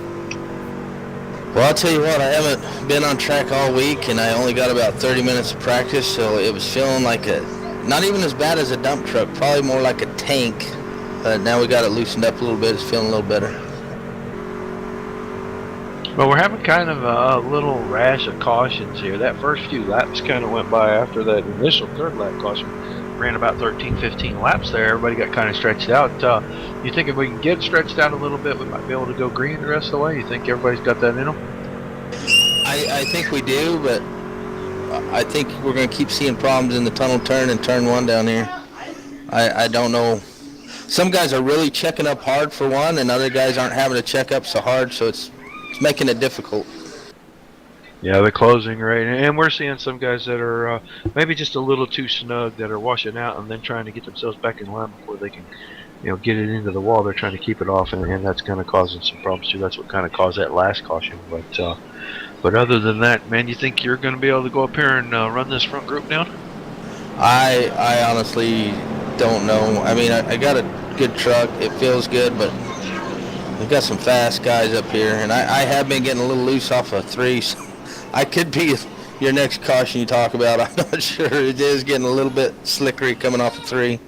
Well, I'll tell you what, I haven't been on track all week, and I only got about 30 minutes of practice, so it was feeling like not even as bad as a dump truck, probably more like a tank. But now we got it loosened up a little bit. It's feeling a little better. Well, we're having kind of a little rash of cautions here. That first few laps kind of went by after that initial third lap caution. Ran about 13, 15 laps there. Everybody got kind of stretched out. You think if we can get stretched out a little bit, we might be able to go green the rest of the way? You think everybody's got that in them? I think we do, but I think we're going to keep seeing problems in the tunnel turn and turn 1 down here. I don't know. Some guys are really checking up hard for one, and other guys aren't having to check up so hard, so it's making it difficult. Yeah, the closing rate, and we're seeing some guys that are maybe just a little too snug, that are washing out and then trying to get themselves back in line before they can, get it into the wall. They're trying to keep it off, and that's kind of causing some problems too. That's what kind of caused that last caution. But other than that, man, you think you're going to be able to go up here and run this front group down? I honestly don't know. I mean, I got a good truck. It feels good, but we've got some fast guys up here, and I have been getting a little loose off of 3. So I could be your next caution you talk about. I'm not sure. It is getting a little bit slickery coming off of 3.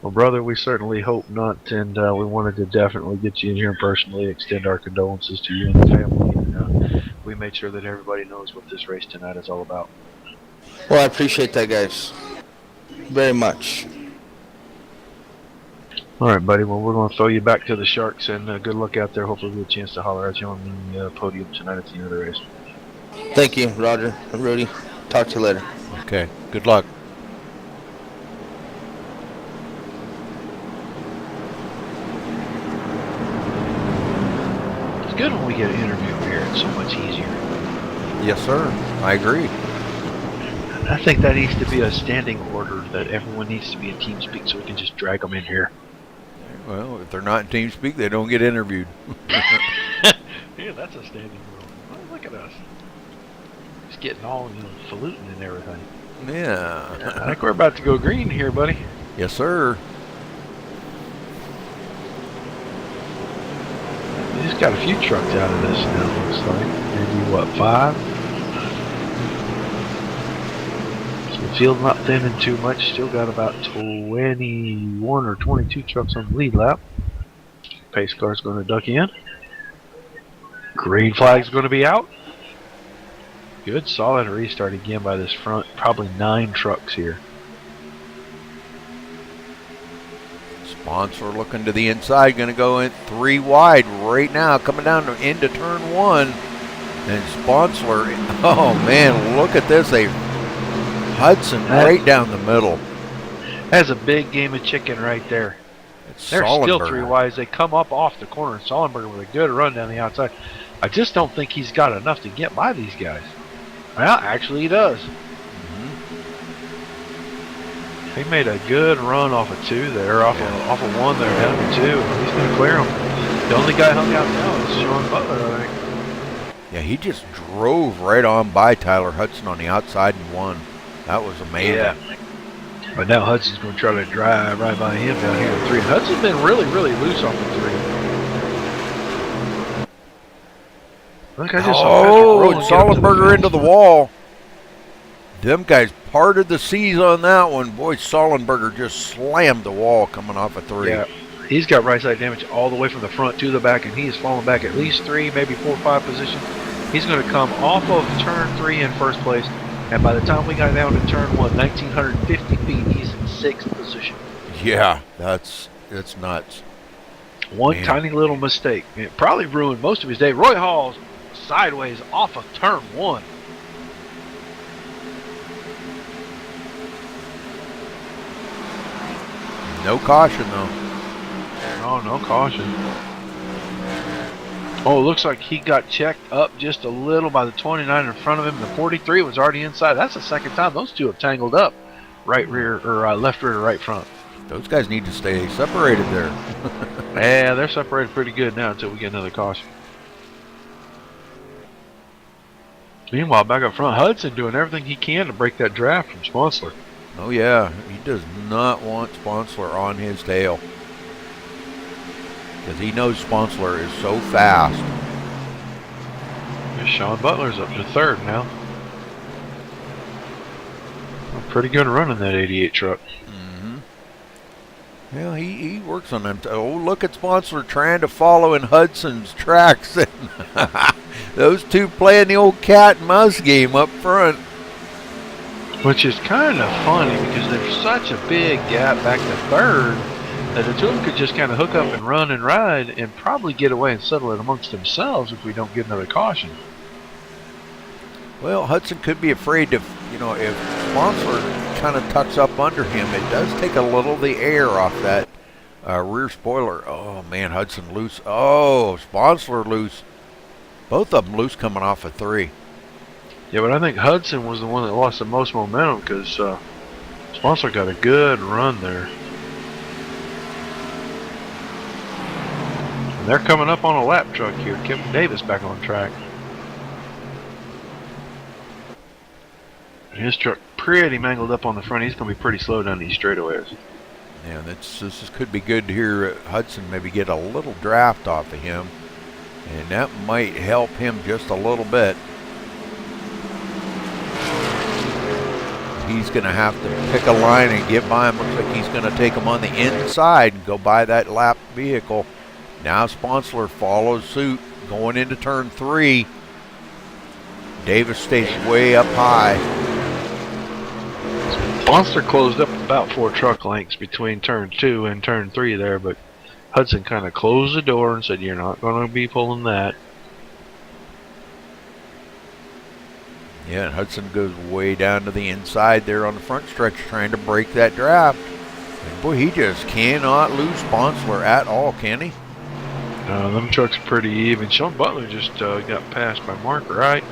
Well, brother, we certainly hope not, and we wanted to definitely get you in here and personally extend our condolences to you and the family. And we made sure that everybody knows what this race tonight is all about. Well, I appreciate that, guys, very much. All right, buddy. Well, we're going to throw you back to the Sharks, and good luck out there. Hopefully we'll get a chance to holler at you on the podium tonight at the end of the race. Thank you, Roger and Rudy. Talk to you later. Okay, good luck. It's good when we get an interview here. It's so much easier. Yes, sir. I agree. I think that needs to be a standing order, that everyone needs to be in TeamSpeak so we can just drag them in here. Well, if they're not in TeamSpeak, they don't get interviewed. Yeah, that's a standing rule. Well, look at us. Just getting all, falutin and everything. Yeah. I think we're about to go green here, buddy. Yes, sir. We just got a few trucks out of this now, looks like. Maybe, what, 5? So the field not thinning too much. Still got about 21 or 22 trucks on the lead lap. Pace car's going to duck in. Green flag's going to be out. Good solid restart again by this front. Probably 9 trucks here. Sponsor looking to the inside, going to go in 3 wide right now, coming down to into turn 1. And Sponsor, oh man, look at this. Hudson right down the middle. That's a big game of chicken right there. They're still 3 wides. They come up off the corner, and Sollenberger with a good run down the outside. I just don't think he's got enough to get by these guys. Well, actually he does. He made a good run off of 2 there, off of 1 there, down to 2. He's going to clear him. The only guy hung out now is Sean Butler, I think. Yeah, he just drove right on by Tyler Hudson on the outside and won. That was amazing. Yeah. But now Hudson's going to try to drive right by him down here at 3. Hudson's been really, really loose off the 3. Look, I just saw Patrick Sollenberger into the wall. Them guys parted the seas on that one. Boy, Sollenberger just slammed the wall coming off a 3. Yeah, he's got right side damage all the way from the front to the back, and he is falling back at least 3, maybe 4 or 5 positions. He's going to come off of turn 3 in first place, and by the time we got down to turn 1, 1,950 feet, he's in 6th position. Yeah, it's nuts. One tiny little mistake. It probably ruined most of his day. Roy Hall's sideways off of turn 1. No caution, though. Oh, no caution. Oh, it looks like he got checked up just a little by the 29 in front of him. The 43 was already inside. That's the second time those two have tangled up. Right rear, or left rear to right front. Those guys need to stay separated there. Yeah, they're separated pretty good now until we get another caution. Meanwhile, back up front, Hudson doing everything he can to break that draft from Sponsler. Oh yeah, he does not want Sponsler on his tail. Because he knows Sponsler is so fast. Sean Butler's up to 3rd now. A pretty good run in that 88 truck. Well, he works on them. Oh, look at Sponsler trying to follow in Hudson's tracks. Those two playing the old cat and mouse game up front. Which is kind of funny because there's such a big gap back to 3rd that the two of them could just kind of hook up and run and ride and probably get away and settle it amongst themselves if we don't get another caution. Well, Hudson could be afraid to, if Sponsler kind of tucks up under him, it does take a little of the air off that rear spoiler. Oh, man, Hudson loose. Oh, Sponsler loose. Both of them loose coming off a 3. Yeah, but I think Hudson was the one that lost the most momentum because Sponsler got a good run there. And they're coming up on a lap truck here. Kevin Davis back on track. His truck pretty mangled up on the front. He's going to be pretty slow down these straightaways. Yeah, this could be good to hear Hudson maybe get a little draft off of him. And that might help him just a little bit. He's going to have to pick a line and get by him. Looks like he's going to take him on the inside and go by that lap vehicle. Now Sponsler follows suit going into turn 3. Davis stays way up high. Sponsler closed up about 4 truck lengths between turn 2 and turn 3 there, but Hudson kind of closed the door and said, "You're not going to be pulling that." Yeah, and Hudson goes way down to the inside there on the front stretch trying to break that draft. And boy, he just cannot lose Sponsler at all, can he? Them trucks are pretty even. Sean Butler just got passed by Mark Wright.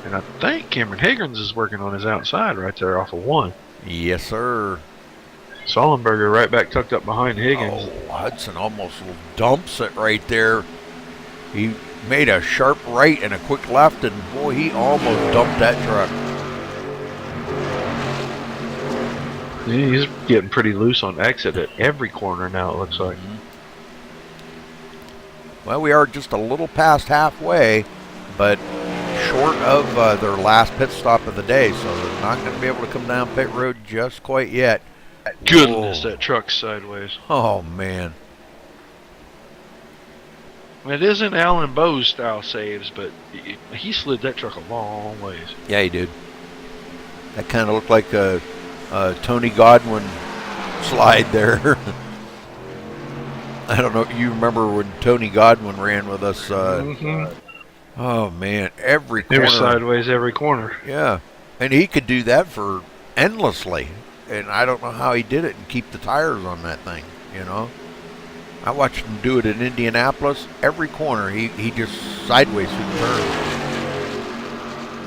And I think Cameron Higgins is working on his outside right there off of 1. Yes, sir. Sollenberger right back tucked up behind Higgins. Oh, Hudson almost dumps it right there. He made a sharp right and a quick left, and boy, he almost dumped that truck. Yeah, he's getting pretty loose on exit at every corner now, it looks like. Well, we are just a little past halfway, but short of their last pit stop of the day, so they're not going to be able to come down pit road just quite yet. Goodness, Whoa. that truck's sideways. Oh, man. It isn't Alan Bowes style saves, but he slid that truck a long ways. Yeah, he did. That kind of looked like a Tony Godwin slide there. I don't know if you remember when Tony Godwin ran with us. Mm-hmm. Oh man, every They were corner. sideways every corner. Yeah, and he could do that for endlessly, and I don't know how he did it and keep the tires on that thing. You know, I watched him do it in Indianapolis. Every corner, he just sideways through the turn.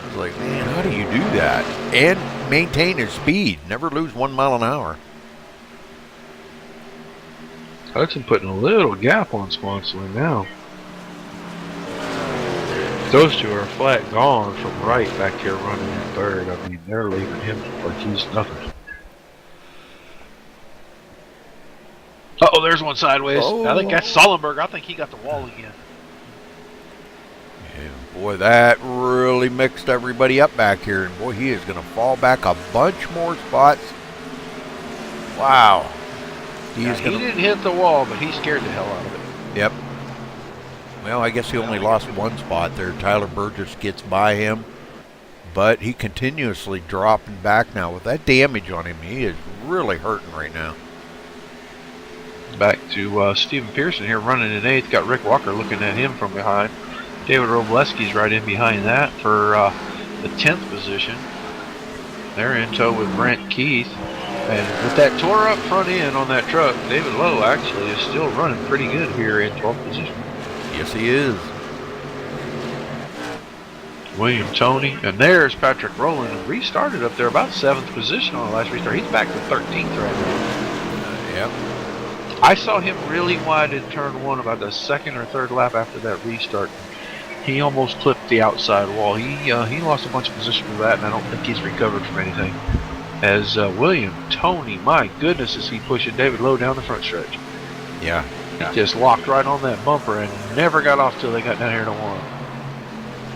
It's like, man, how do you do that and maintain his speed? Never lose 1 mile an hour. Hudson putting a little gap on Sponsler now. Those two are flat gone from right back here running in third. I mean, they're leaving him like he's nothing. Uh-oh, there's one sideways. Oh. I think that's Sullenberg. I think he got the wall again. Yeah, boy, that really mixed everybody up back here. And boy, he is going to fall back a bunch more spots. Wow. He didn't hit the wall, but he scared the hell out of it. Yep. Well, I guess he only lost one spot there. Tyler Burgess gets by him, but he continuously dropping back now. With that damage on him, he is really hurting right now. Back to Stephen Pearson here running in 8th. Got Rick Walker looking at him from behind. David Robleski's right in behind that for the 10th position. They're in tow with Brent Keith. And with that tore up front end on that truck, David Lowe actually is still running pretty good here in 12th position. Yes, he is. William Toney, and there's Patrick Rowland, who restarted up there about 7th position on the last restart. He's back to 13th right now. Yep. I saw him really wide in turn 1 about the second or third lap after that restart. He almost clipped the outside wall. He lost a bunch of position for that, and I don't think he's recovered from anything. As William Toney, my goodness, is he pushing David Lowe down the front stretch. Yeah. He just locked right on that bumper and never got off till they got down here to 1.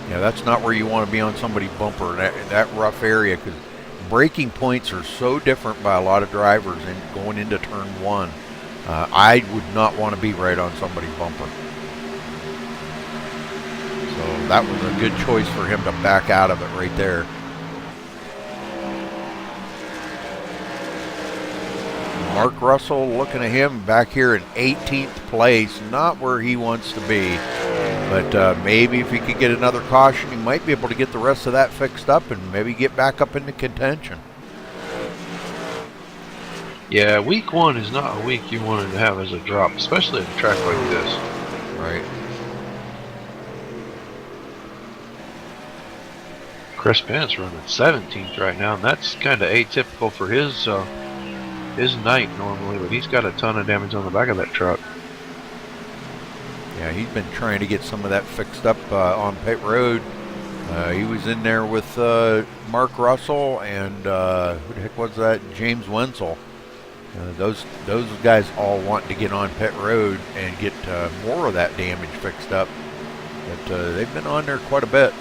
Yeah, that's not where you want to be on somebody's bumper in that rough area, because braking points are so different by a lot of drivers and going into turn 1. I would not want to be right on somebody's bumper. So that was a good choice for him to back out of it right there. Mark Russell, looking at him back here in 18th place, not where he wants to be. But maybe if he could get another caution, he might be able to get the rest of that fixed up and maybe get back up into contention. Yeah, week 1 is not a week you wanted to have as a drop, especially at a track like this. Right. Chris Pence running 17th right now, and that's kind of atypical for his night normally, but he's got a ton of damage on the back of that truck. Yeah, he's been trying to get some of that fixed up on pit road. He was in there with Mark Russell and who the heck was that? James Wenzel. Those guys all want to get on pit road and get more of that damage fixed up. But they've been on there quite a bit.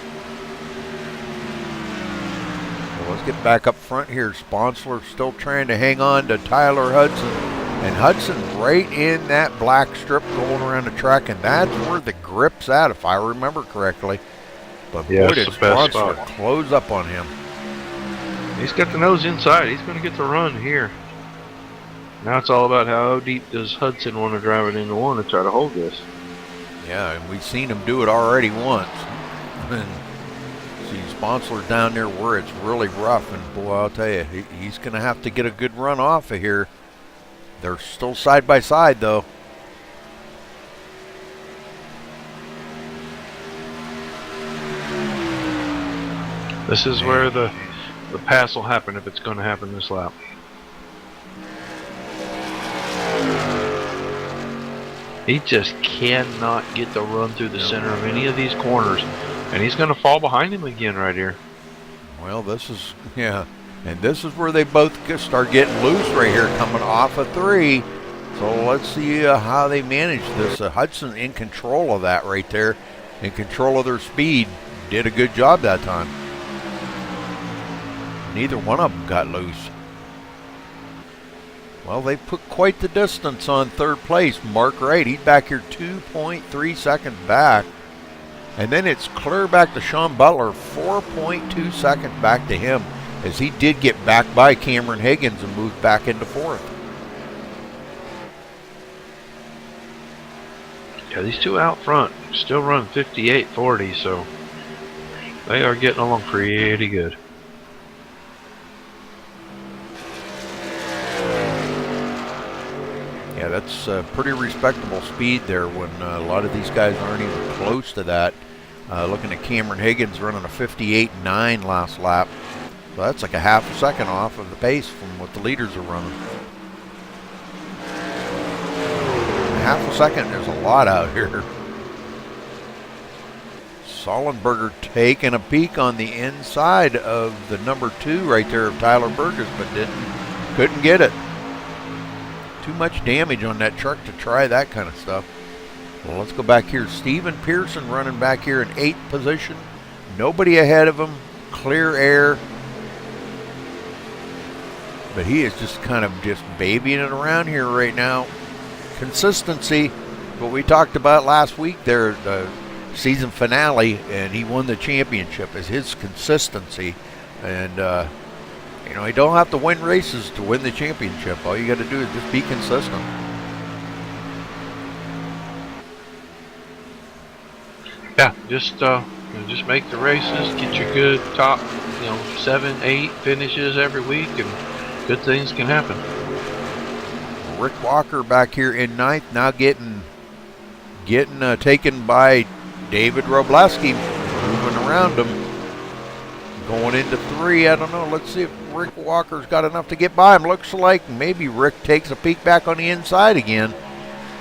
So let's get back up front here. Sponsler still trying to hang on to Tyler Hudson. And Hudson right in that black strip going around the track, and that's where the grip's at, if I remember correctly. But yeah, boy, did Sponsler close up on him. He's got the nose inside. He's going to get the run here. Now it's all about how deep does Hudson want to drive it into 1 to try to hold this. Yeah, and we've seen him do it already once. And see Sponsler down there where it's really rough, and boy, I'll tell you, he's going to have to get a good run off of here. They're still side by side, though. This is where the pass will happen if it's going to happen this lap. He just cannot get the run through the center of any of these corners, and he's going to fall behind him again right here. Well, this is, yeah. And this is where they both start getting loose right here, coming off of 3. So let's see how they manage this. Hudson in control of that right there, in control of their speed. Did a good job that time. Neither one of them got loose. Well, they put quite the distance on 3rd place. Mark Wright, he's back here 2.3 seconds back. And then it's clear back to Sean Butler, 4.2 seconds back to him, as he did get back by Cameron Higgins and moved back into 4th. Yeah, these two out front still run 58-40, so they are getting along pretty good. Yeah, that's pretty respectable speed there when a lot of these guys aren't even close to that. Looking at Cameron Higgins running a 58.9 last lap. So that's like a half a second off of the pace from what the leaders are running. Half a second, there's a lot out here. Sollenberger taking a peek on the inside of the number 2 right there of Tyler Burgess, but couldn't get it. Too much damage on that truck to try that kind of stuff. Well, let's go back here. Steven Pearson running back here in 8th position. Nobody ahead of him. Clear air. But he is just kind of just babying it around here right now. Consistency, what we talked about last week there, the season finale, and he won the championship, is his consistency. And, you know, you don't have to win races to win the championship. All you got to do is just be consistent. Yeah, just make the races, get your good top, 7, 8 finishes every week, and good things can happen. Rick Walker back here in 9th, now getting taken by David Robleski, moving around him. Going into 3, I don't know. Let's see if Rick Walker's got enough to get by him. Looks like maybe Rick takes a peek back on the inside again.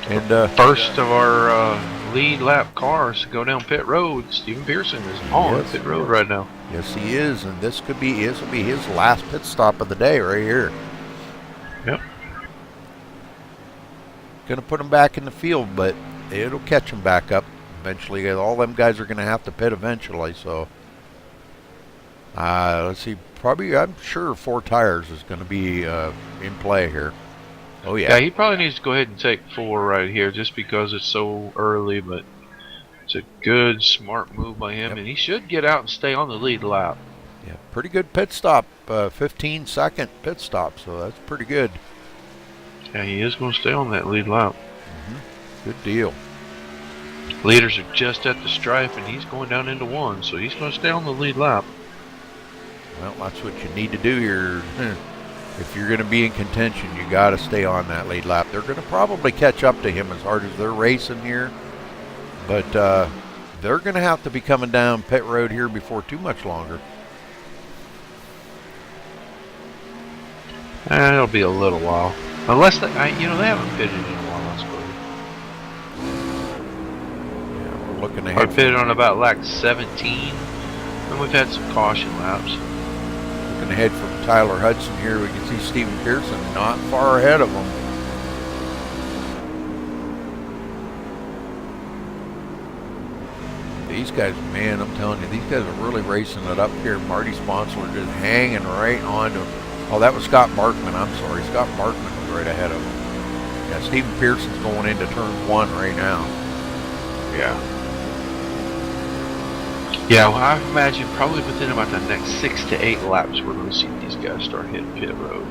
And first of our lead lap cars to go down pit road. Steven Pearson is on pit road right now. Yes, he is, and this will be his last pit stop of the day right here. Yep. Gonna put him back in the field, but it'll catch him back up eventually. All them guys are gonna have to pit eventually. So, let's see. Probably, I'm sure 4 tires is gonna be in play here. Oh yeah. Yeah, he probably needs to go ahead and take 4 right here just because it's so early, but it's a good, smart move by him, and he should get out and stay on the lead lap. Yeah, pretty good pit stop, 15-second pit stop, so that's pretty good. Yeah, he is going to stay on that lead lap. Good deal. Leaders are just at the stripe, and he's going down into 1, so he's going to stay on the lead lap. Well, that's what you need to do here. If you're going to be in contention, you got to stay on that lead lap. They're going to probably catch up to him as hard as they're racing here. But they're going to have to be coming down pit road here before too much longer. It'll be a little while. Unless they haven't pitted in a while, I suppose. Yeah, we're looking ahead. I pitted on about like 17, and we've had some caution laps. Looking ahead from Tyler Hudson here, we can see Steven Pearson not far ahead of him. These guys, man, I'm telling you, these guys are really racing it up here. Marty Sponsler just hanging right on to him. Oh, that was Scott Barkman. I'm sorry. Scott Barkman was right ahead of him. Yeah, Steven Pearson's going into turn 1 right now. Yeah. Yeah, well, I imagine probably within about the next 6 to 8 laps, we're going to see these guys start hitting pit road.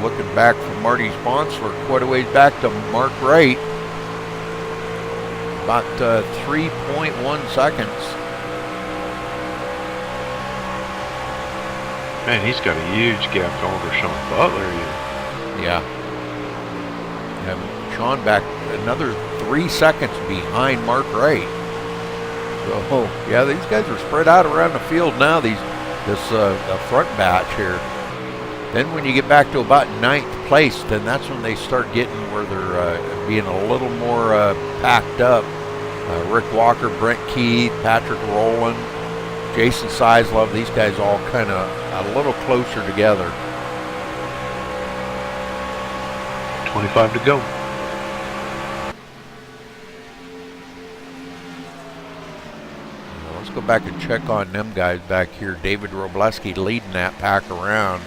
Looking back from Marty Sponsler, quite a ways back to Mark Wright. About 3.1 seconds. Man, he's got a huge gap to over Sean Butler here. Yeah. Sean back another 3 seconds behind Mark Wright. So, yeah, these guys are spread out around the field now, this front batch here. Then when you get back to about 9th place, then that's when they start getting where they're being a little more packed up. Rick Walker, Brent Keith, Patrick Rowland, Jason Sizlove, these guys all kind of a little closer together. 25 to go. Let's go back and check on them guys back here. David Robleski leading that pack around.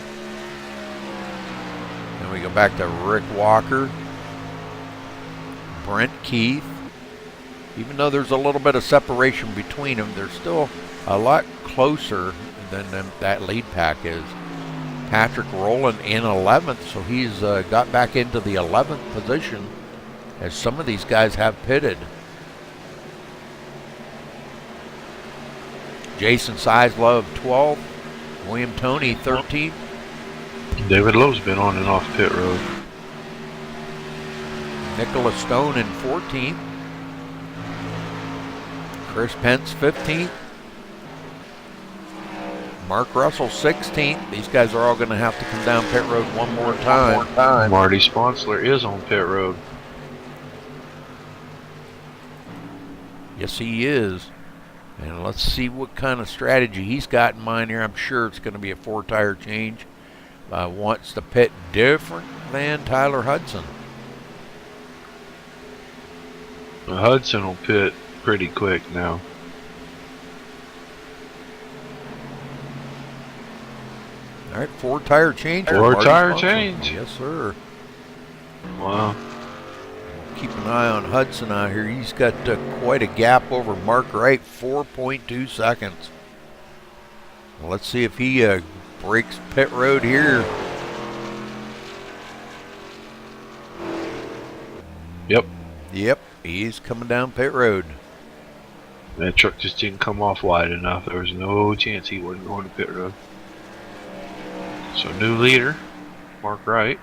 Then we go back to Rick Walker, Brent Keith. Even though there's a little bit of separation between them, they're still a lot closer than that lead pack is. Patrick Rowland in 11th, so he's got back into the 11th position as some of these guys have pitted. Jason Sizelove 12th, William Toney 13th. David Lowe's been on and off pit road. Nicholas Stone in 14th. Chris Pence 15th. Mark Russell 16th. These guys are all going to have to come down pit road one more time. Marty Sponsler is on pit road. Yes, he is. And let's see what kind of strategy he's got in mind here. I'm sure it's going to be a 4-tire change. Wants to pit different than Tyler Hudson. Hudson will pit pretty quick now. All right, 4-tire change. 4-tire change. Yes, sir. Wow. Keep an eye on Hudson out here. He's got quite a gap over Mark Wright, 4.2 seconds. Well, let's see if he breaks pit road here. Yep, he's coming down pit road. That truck just didn't come off wide enough. There was no chance he wasn't going to pit road. So new leader, Mark Wright.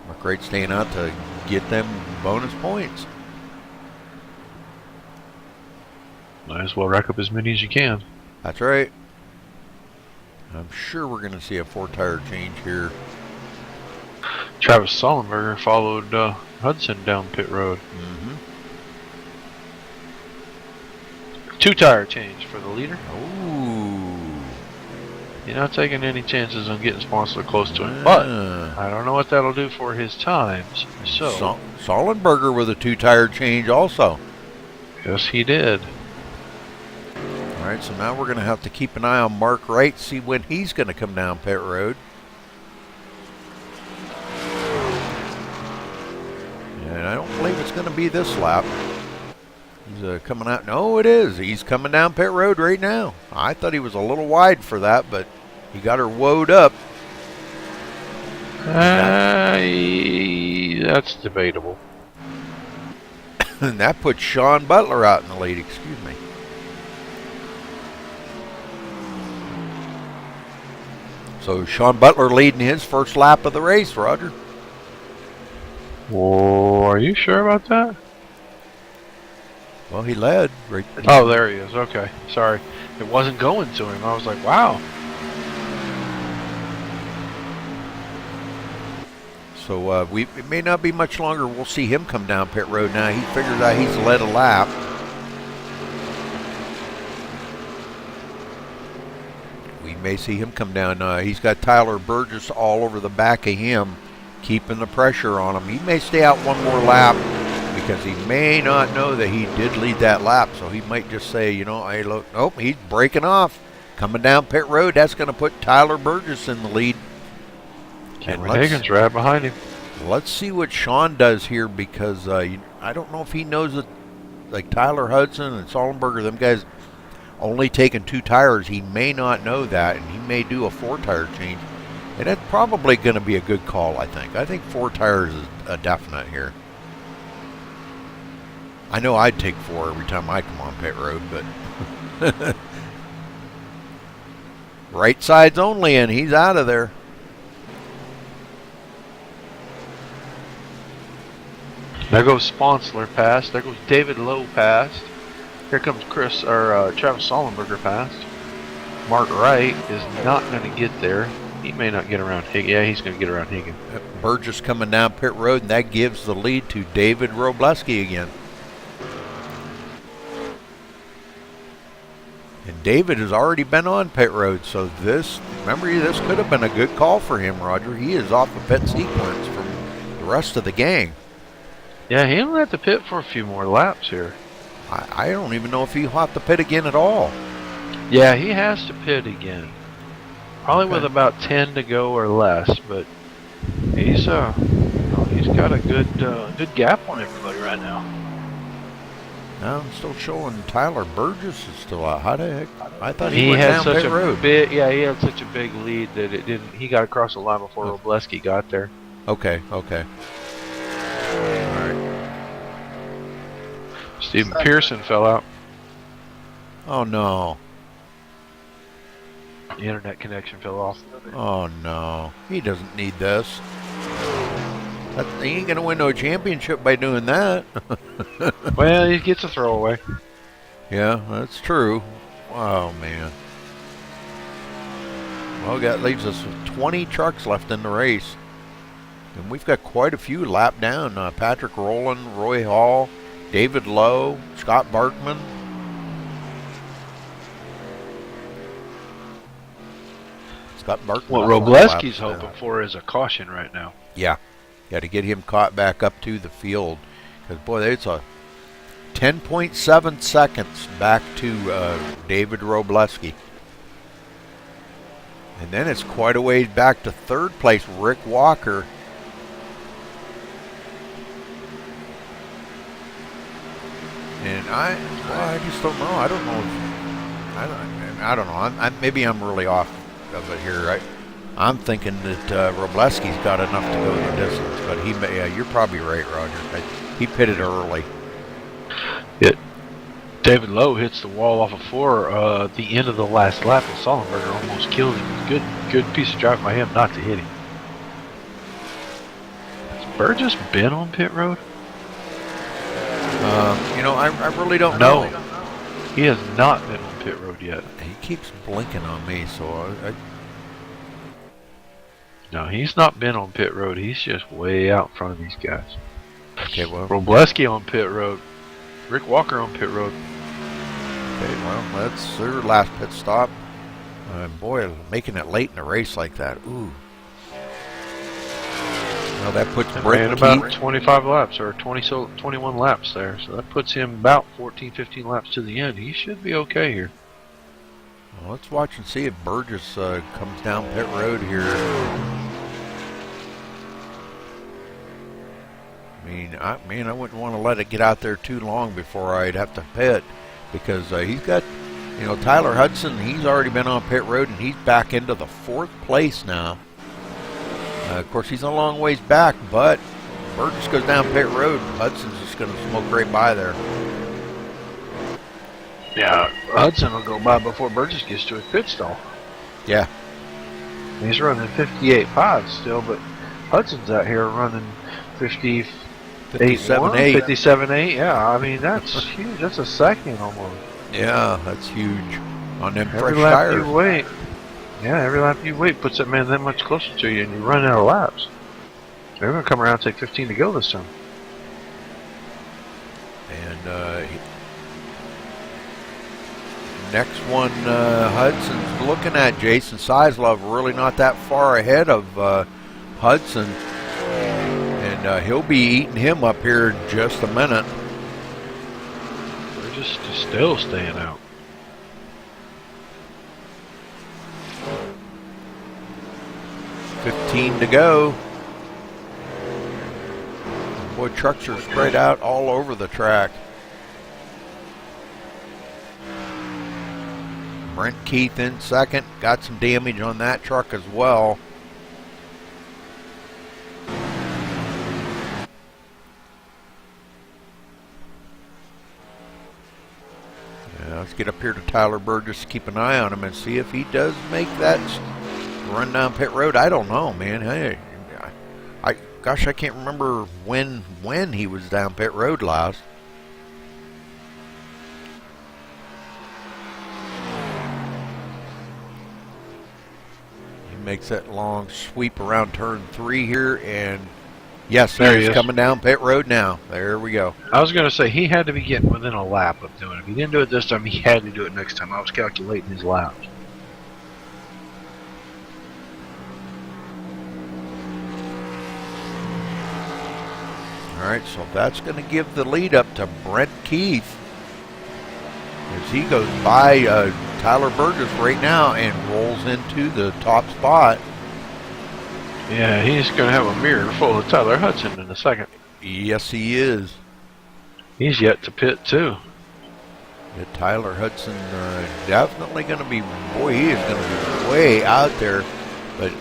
Mark Wright staying out to get them bonus points. Might as well rack up as many as you can. That's right. I'm sure we're going to see a 4-tire change here. Travis Sullenberger followed Hudson down pit road. Mm-hmm. 2-tire change for the leader. Ooh. You're not taking any chances on getting Sponsler close to him, but I don't know what that'll do for his times. So Sullenberger with a 2-tire change also. Yes, he did. All right, so now we're going to have to keep an eye on Mark Wright, see when he's going to come down pit road. And I don't believe it's going to be this lap. He's coming out. No, it is. He's coming down pit road right now. I thought he was a little wide for that, but he got her woed up. That's debatable. And that puts Sean Butler out in the lead. Excuse me. So Sean Butler leading his first lap of the race, Roger. Oh, are you sure about that? Well, he led. Right. Oh, there he is. Okay. Sorry. It wasn't going to him. I was like, wow. So it may not be much longer. We'll see him come down pit road now. He figures out he's led a lap. We may see him come down. He's got Tyler Burgess all over the back of him, keeping the pressure on him. He may stay out one more lap because he may not know that he did lead that lap. So he might just say, you know, hey, look, nope, he's breaking off. Coming down pit road, that's going to put Tyler Burgess in the lead. Cameron Hagan's right behind him. Let's see what Sean does here because I don't know if he knows that, like Tyler Hudson and Sullenberger, them guys only taking 2 tires. He may not know that, and he may do a 4-tire change. And that's probably going to be a good call, I think. I think 4 tires is a definite here. I know I'd take 4 every time I come on pit road, but right side's only, and he's out of there. There goes Sponsler past. There goes David Lowe past. Here comes Travis Sullenberger past. Mark Wright is not going to get there. He may not get around Higgin. Yeah, he's going to get around Higgin. Burgess coming down pit road, and that gives the lead to David Robleski again. And David has already been on pit road, so this could have been a good call for him, Roger. He is off the pit sequence from the rest of the gang. Yeah, he'll have to pit for a few more laps here. I don't even know if he'll have to pit again at all. Yeah, he has to pit again. Probably with about 10 to go or less, but he's got a good gap on everybody right now. Now I'm still showing Tyler Burgess is still out. How the heck? I thought He went had down such pit a road. big, yeah, he had such a big lead that it didn't. He got across the line before Robleski got there. Okay, okay. All right. Stephen Pearson fell out. Oh no. The internet connection fell off. Oh no. He doesn't need this. He ain't gonna win no championship by doing that. Well, he gets a throwaway. Yeah, that's true. Oh man. Well, that leaves us with 20 trucks left in the race. And we've got quite a few lapped down. Patrick Rowland, Roy Hall, David Lowe, Scott Barkman. Scott Barkman. What Robleski's hoping for is a caution right now. Yeah. Got to get him caught back up to the field. Because, boy, it's a 10.7 seconds back to David Robleski. And then it's quite a ways back to third place, Rick Walker. And I just don't know. I don't know. I don't know. Maybe I'm really off of it here. I'm thinking that Robleski's got enough to go the distance, but he may. You're probably right, Roger. He pitted early. David Lowe hits the wall off of 4 the end of the last lap, and Sullenberger almost killed him. Good piece of driving by him not to hit him. Has Burgess been on pit road? I really don't know. He has not been on pit road yet. He keeps blinking on me, so No, he's not been on pit road. He's just way out in front of these guys. Okay, well. Robleski on pit road. Rick Walker on pit road. Okay, well, that's their last pit stop. Boy, making it late in the race like that. Ooh. Well, that puts Brent about 25 laps, or 21 laps there. So that puts him about 14, 15 laps to the end. He should be okay here. Well, let's watch and see if Burgess comes down pit road here. I wouldn't want to let it get out there too long before I'd have to pit, because he's got, Tyler Hudson. He's already been on pit road, and he's back into the 4th place now. Of course, he's a long ways back, but Burgess goes down pit road. Hudson's just going to smoke right by there. Yeah, Hudson will go by before Burgess gets to his pit stall. Yeah. He's running 58.5 still, but Hudson's out here running 57.8. 57.8, yeah. I mean, that's huge. That's a second almost. Yeah, that's huge on them fresh every lap tires. You wait. Yeah, every lap you wait puts that man that much closer to you, and you run out of laps. They're going to come around and take 15 to go this time. And next one, Hudson's looking at Jason Sizlove, really not that far ahead of Hudson. And he'll be eating him up here in just a minute. They're just still staying out. $15 to go. Boy, trucks are spread out all over the track. Brent Keith in second. Got some damage on that truck as well. Let's get up here to Tyler Burgess, keep an eye on him and see if he does make that run down pit road. I don't know, man. Gosh, I can't remember when he was down pit road last. He makes that long sweep around turn 3 here, and yes, there he is coming down pit road now. There we go. I was going to say, he had to be getting within a lap of doing it. If he didn't do it this time, he had to do it next time. I was calculating his laps. All right, so that's going to give the lead up to Brent Keith as he goes by Tyler Burgess right now and rolls into the top spot. Yeah, he's going to have a mirror full of Tyler Hudson in a second. Yes, he is. He's yet to pit, too. Tyler Hudson definitely going to be, boy, he is going to be way out there. But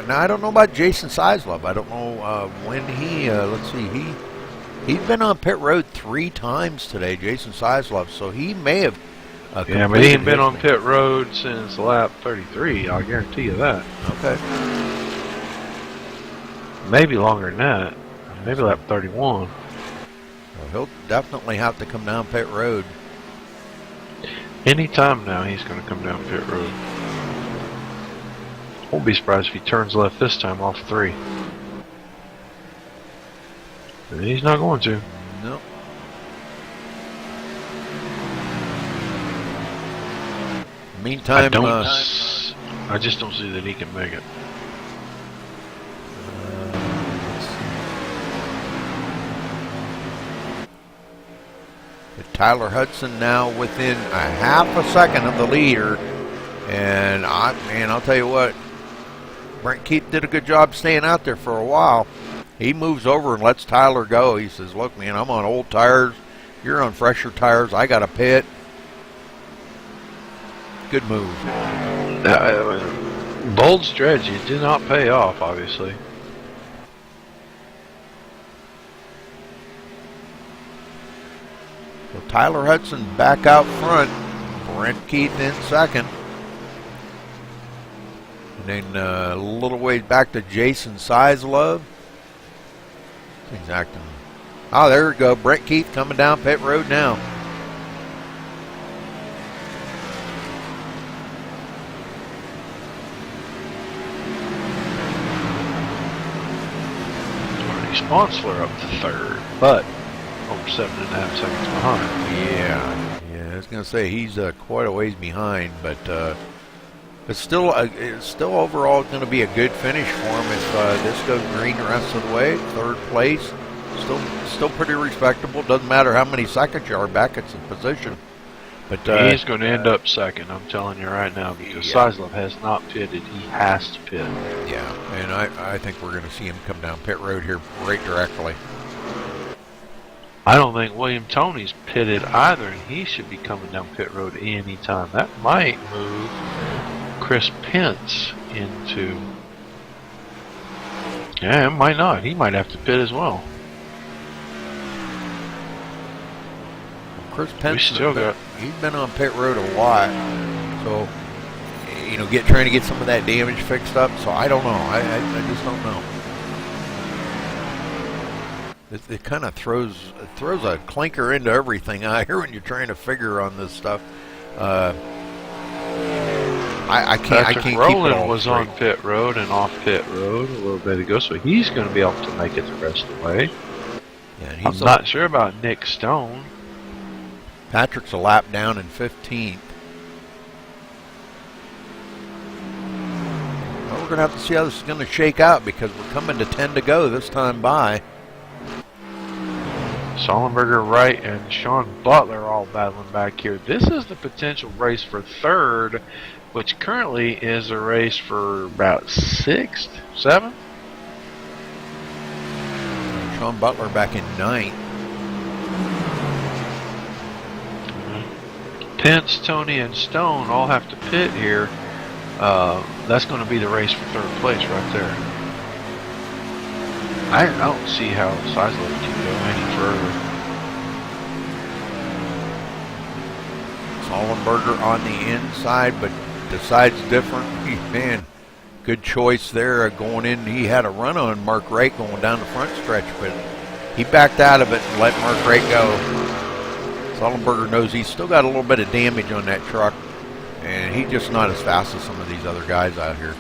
now I don't know about Jason Sizlove. I don't know when he, let's see, he's been on pit road 3 times today, Jason Sizlove, so he may have yeah, but he ain't been on pit road since lap 33, I'll guarantee you that. Okay. Maybe longer than that. Maybe lap 31. Well, he'll definitely have to come down pit road. Anytime now he's going to come down pit road. Won't be surprised if he turns left this time off 3. And he's not going to. No. Meantime, I just don't see that he can make it. let's see. Tyler Hudson now within a half a second of the leader, and I'll tell you what, Brent Keith did a good job staying out there for a while. He moves over and lets Tyler go. He says, "Look, man, I'm on old tires. You're on fresher tires. I got a pit." Good move. Bold strategy. It did not pay off, obviously. So Tyler Hudson back out front. Brent Keith in second. And then a little ways back to Jason Sizlove. Things acting. Oh, there we go. Brent Keith coming down pit road now. Sponsler up to 3rd, but over 7.5 seconds behind. Yeah, I was gonna say he's quite a ways behind, but it's still overall going to be a good finish for him if this goes green the rest of the way. 3rd place, still pretty respectable. Doesn't matter how many seconds you are back at the position. But he's going to end up 2nd. I'm telling you right now, because Sizlove has not pitted. He has to pit. Yeah, and I think we're going to see him come down pit road here right directly. I don't think William Tony's pitted either, and he should be coming down pit road any time. That might move Chris Pence into. Yeah, it might not. He might have to pit as well. Chris Pence, he's been on pit road a lot, so trying to get some of that damage fixed up. So I don't know. I just don't know. It kind of throws a clinker into everything out here when you're trying to figure on this stuff. I can't keep it all Rowland was straight. on pit road and off pit road a little bit ago, so he's going to be able to make it the rest of the way. Yeah, I'm not sure about Nick Stone. Patrick's a lap down in 15th. Well, we're going to have to see how this is going to shake out because we're coming to 10 to go this time by. Sollenberger right and Sean Butler all battling back here. This is the potential race for 3rd, which currently is a race for about 6th, 7th. Sean Butler back in 9th. Pence, Tony, and Stone all have to pit here. That's going to be the race for 3rd place right there. I don't see how Sizlove can go any further. Sollenberger on the inside, but decides different. Man, good choice there going in. He had a run on Mark Wright going down the front stretch, but he backed out of it and let Mark Wright go. Sollenberger knows he's still got a little bit of damage on that truck, and he's just not as fast as some of these other guys out here.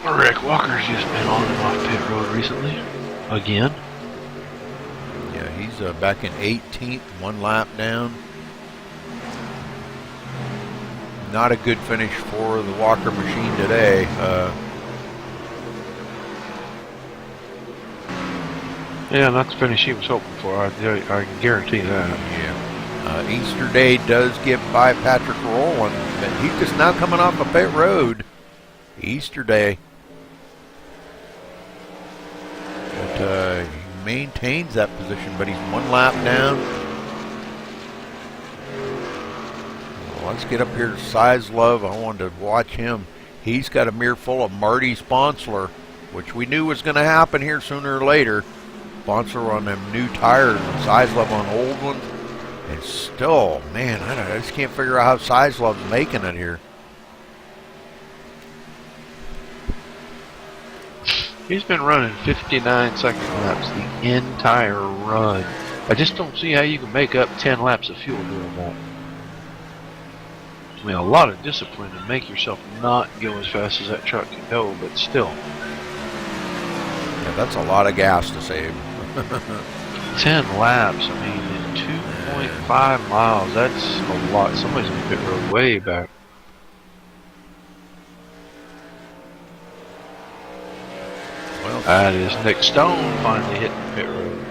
Rick Walker's just been on and off pit road recently. Again. Yeah, he's back in 18th, 1 lap down. Not a good finish for the Walker machine today. Yeah, not the finish he was hoping for. I can guarantee that. Yeah. Easter Day does get by Patrick Rowland, but he's just now coming off a pit road. Easter Day. he maintains that position, but he's 1 lap down. Well, let's get up here to Size Love. I wanted to watch him. He's got a mirror full of Marty Sponsler, which we knew was going to happen here sooner or later. Sponsler on them new tires and Size Love on old ones. And still, man, I just can't figure out how Size Love's making it here. He's been running 59-second laps the entire run. I just don't see how you can make up 10 laps of fuel doing that. I mean, a lot of discipline to make yourself not go as fast as that truck can go, but still. Yeah, that's a lot of gas to save. 10 laps, I mean, in 2.5 miles, that's a lot. Somebody's going to pit road way back. Well, that is Nick Stone finally hitting the pit road.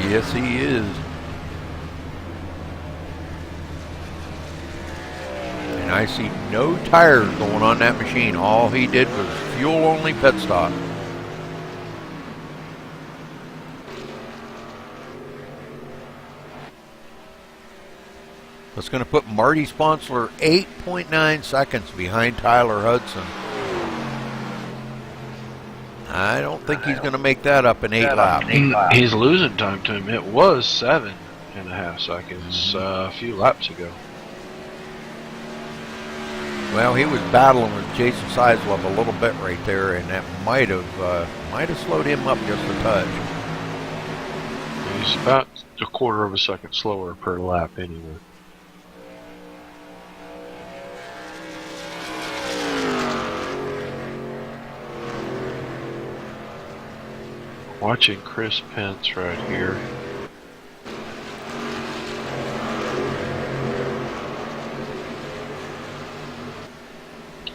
Yes, he is. And I see no tires going on that machine. All he did was fuel-only pit stop. That's going to put Marty Sponsler 8.9 seconds behind Tyler Hudson. I don't think he's going to make that up in 8 laps. He's losing time to him. It was 7.5 seconds a few laps ago. Well, he was battling with Jason Sizlove a little bit right there, and that might have slowed him up just a touch. He's about a quarter of a second slower per lap anyway. Watching Chris Pence right here.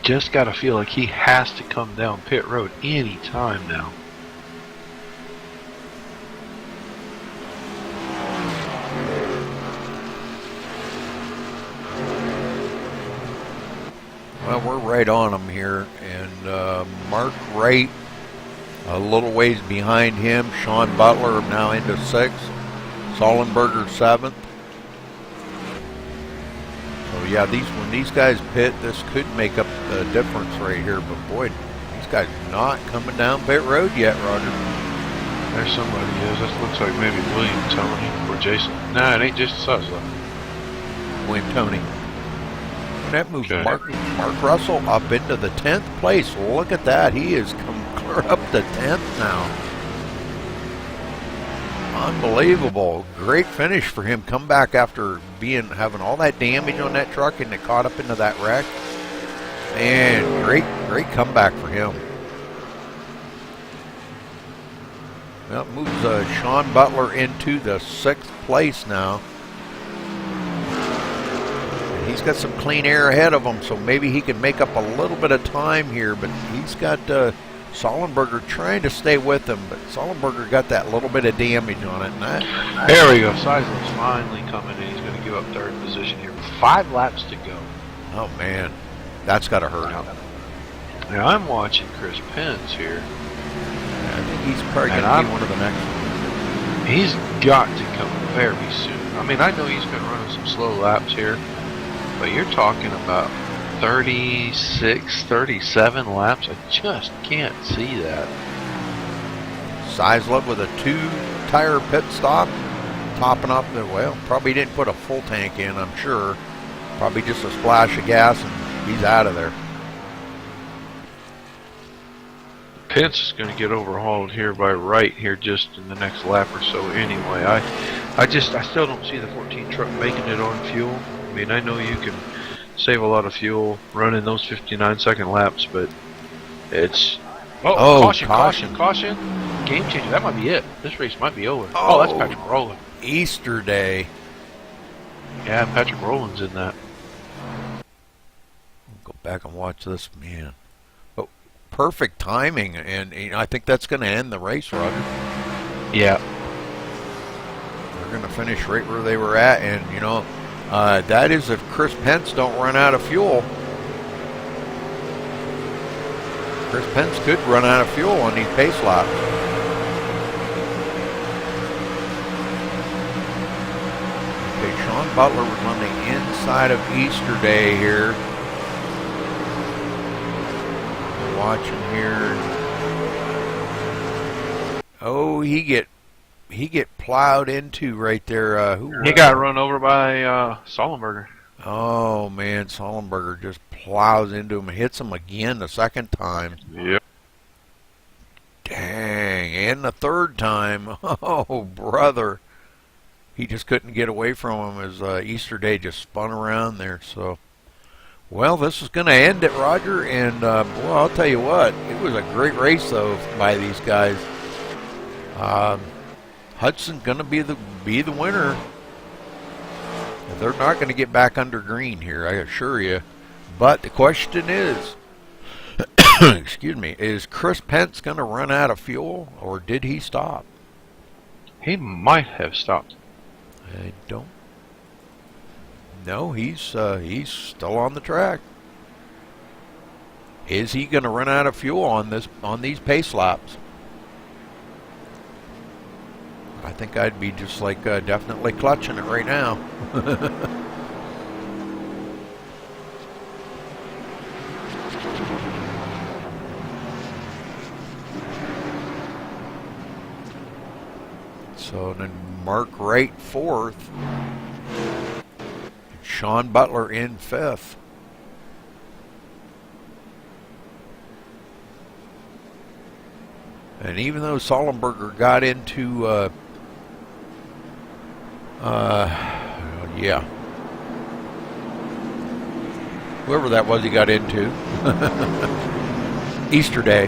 Just gotta feel like he has to come down pit road any time now. Well, we're right on him here, and Mark Wright a little ways behind him. Sean Butler now into 6th. Sollenberger 7th. So yeah, when these guys pit, this could make up the difference right here. But boy, these guys not coming down pit road yet, Roger. There's somebody is. That looks like maybe William Tony or Jason. Nah, it ain't Jason Sussler. William Tony. That moves Okay. Mark Russell up into the 10th place. Look at that. He has come clear up to 10th now. Unbelievable. Great finish for him. Come back after having all that damage on that truck and it caught up into that wreck. Man, great comeback for him. Well, it moves Sean Butler into the 6th place now. He's got some clean air ahead of him, so maybe he can make up a little bit of time here, but he's got Sollenberger trying to stay with him, but Sollenberger got that little bit of damage on it. And there we go. Seisler's finally coming in. He's going to give up 3rd position here with 5 laps to go. Oh, man. That's got to hurt him. Now, I'm watching Chris Pence here. I think he's probably going to be one of the next ones. He's got to come very soon. I mean, I know he's been running some slow laps here, but you're talking about 36, 37 laps. I just can't see that. Sizlove with a 2-tire pit stop, topping off the, well, probably didn't put a full tank in, I'm sure. Probably just a splash of gas, and he's out of there. Pence is going to get overhauled here by Wright here just in the next lap or so anyway. I still don't see the 14 truck making it on fuel. I mean, I know you can save a lot of fuel running those 59-second laps, but it's... Oh, caution. Game changer. That might be it. This race might be over. Oh, that's Patrick Rowland. Easter Day. Yeah, Patrick Rowland's in that. Go back and watch this, man. Oh, perfect timing, and I think that's going to end the race, Roger. Yeah. They're going to finish right where they were at, and, that is if Chris Pence don't run out of fuel. Chris Pence could run out of fuel on these pace laps. Okay, Sean Butler was on the inside of Easter Day here. Watching here. Oh, he get plowed into right there. He got run over by Sollenberger. Oh man, Sollenberger just plows into him and hits him again the second time. Yep. Dang, and the third time. Oh brother, he just couldn't get away from him as Easter Day just spun around there. So, well, this is going to end it, Roger. And well, I'll tell you what, it was a great race though by these guys. Hudson's going to be the winner. They're not going to get back under green here, I assure you. But the question is, excuse me, is Chris Pence going to run out of fuel, or did he stop? He might have stopped. I don't. No, he's still on the track. Is he going to run out of fuel on these pace laps? I think I'd be just like definitely clutching it right now. So then Mark Wright fourth. Sean Butler in fifth. And even though Sollenberger got into yeah, whoever that was he got into Easter Day,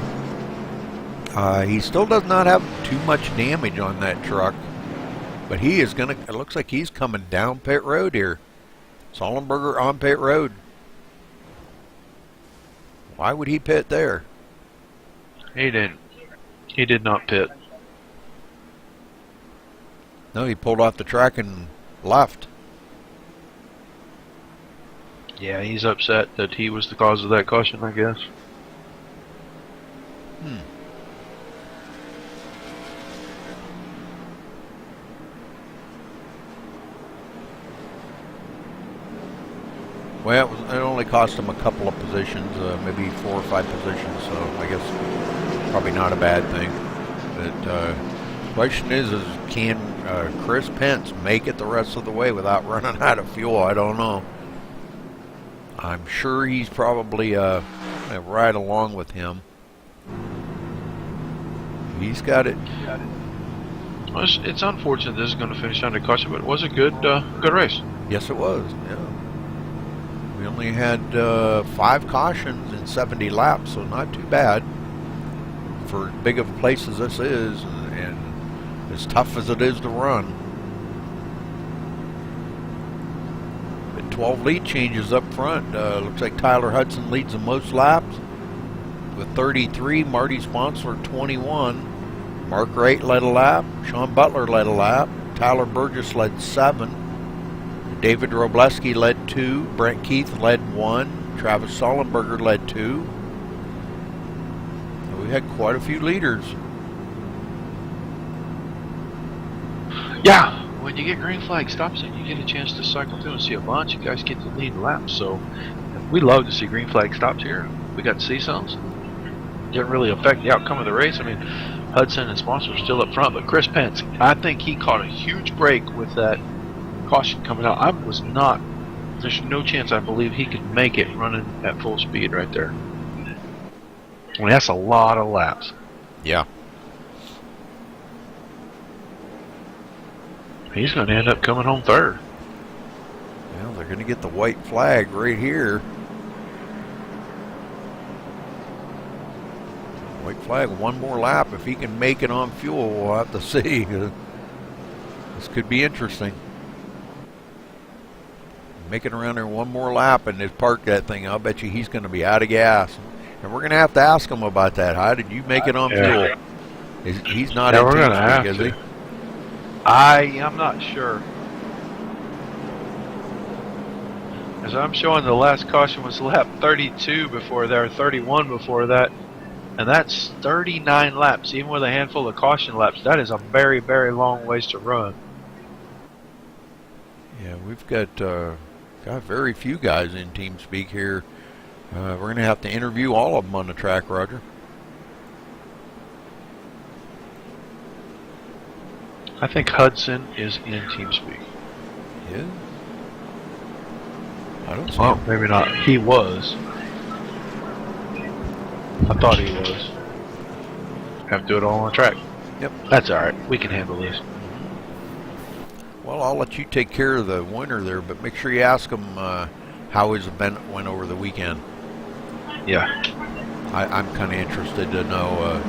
he still does not have too much damage on that truck, but he is gonna, it looks like he's coming down pit road here. Sollenberger on pit road. Why would he pit there? He didn't. He did not pit. No, he pulled off the track and left. Yeah, he's upset that he was the cause of that caution, I guess. Well, it only cost him a couple of positions, maybe 4 or 5 positions, so I guess probably not a bad thing. But question is can Chris Pence make it the rest of the way without running out of fuel? I don't know. I'm sure he's probably right along with him. He's got it. Well, it's unfortunate this is going to finish under caution, but it was a good race. Yes, it was. Yeah. We only had 5 cautions in 70 laps, so not too bad for as big of a place as this is, and as tough as it is to run. But 12 lead changes up front. Looks like Tyler Hudson leads the most laps with 33. Marty Sponsler 21. Mark Wright led a lap. Sean Butler led a lap. Tyler Burgess led 7. David Robleski led 2. Brent Keith led 1. Travis Sollenberger led 2. We had quite a few leaders. Yeah, when you get green flag stops and you get a chance to cycle through and see a bunch of guys get the lead laps. So we love to see green flag stops here. We got to see some. Didn't really affect the outcome of the race. I mean, Hudson and Sponsor are still up front, but Chris Pence, I think he caught a huge break with that caution coming out. I was not, there's no chance I believe he could make it running at full speed right there. I mean, that's a lot of laps. Yeah. He's going to end up coming home third. Well, they're going to get the white flag right here. White flag, 1 more lap. If he can make it on fuel, we'll have to see. This could be interesting. Make it around there 1 more lap and just park that thing. I'll bet you he's going to be out of gas. And we're going to have to ask him about that. How did you make it on fuel? He's not in team speak, is he? I'm not sure. As I'm showing, the last caution was lap 32 before there, 31 before that. And that's 39 laps, even with a handful of caution laps. That is a very, very long ways to run. Yeah, we've got very few guys in TeamSpeak here. We're going to have to interview all of them on the track, Roger. I think Hudson is in TeamSpeak. Yeah. I don't see Well, him. maybe not. He was. I thought he was. Have to do it all on the track. Yep. That's alright. We can handle this. Well, I'll let you take care of the winner there, but make sure you ask him how his event went over the weekend. Yeah. I'm kind of interested to know.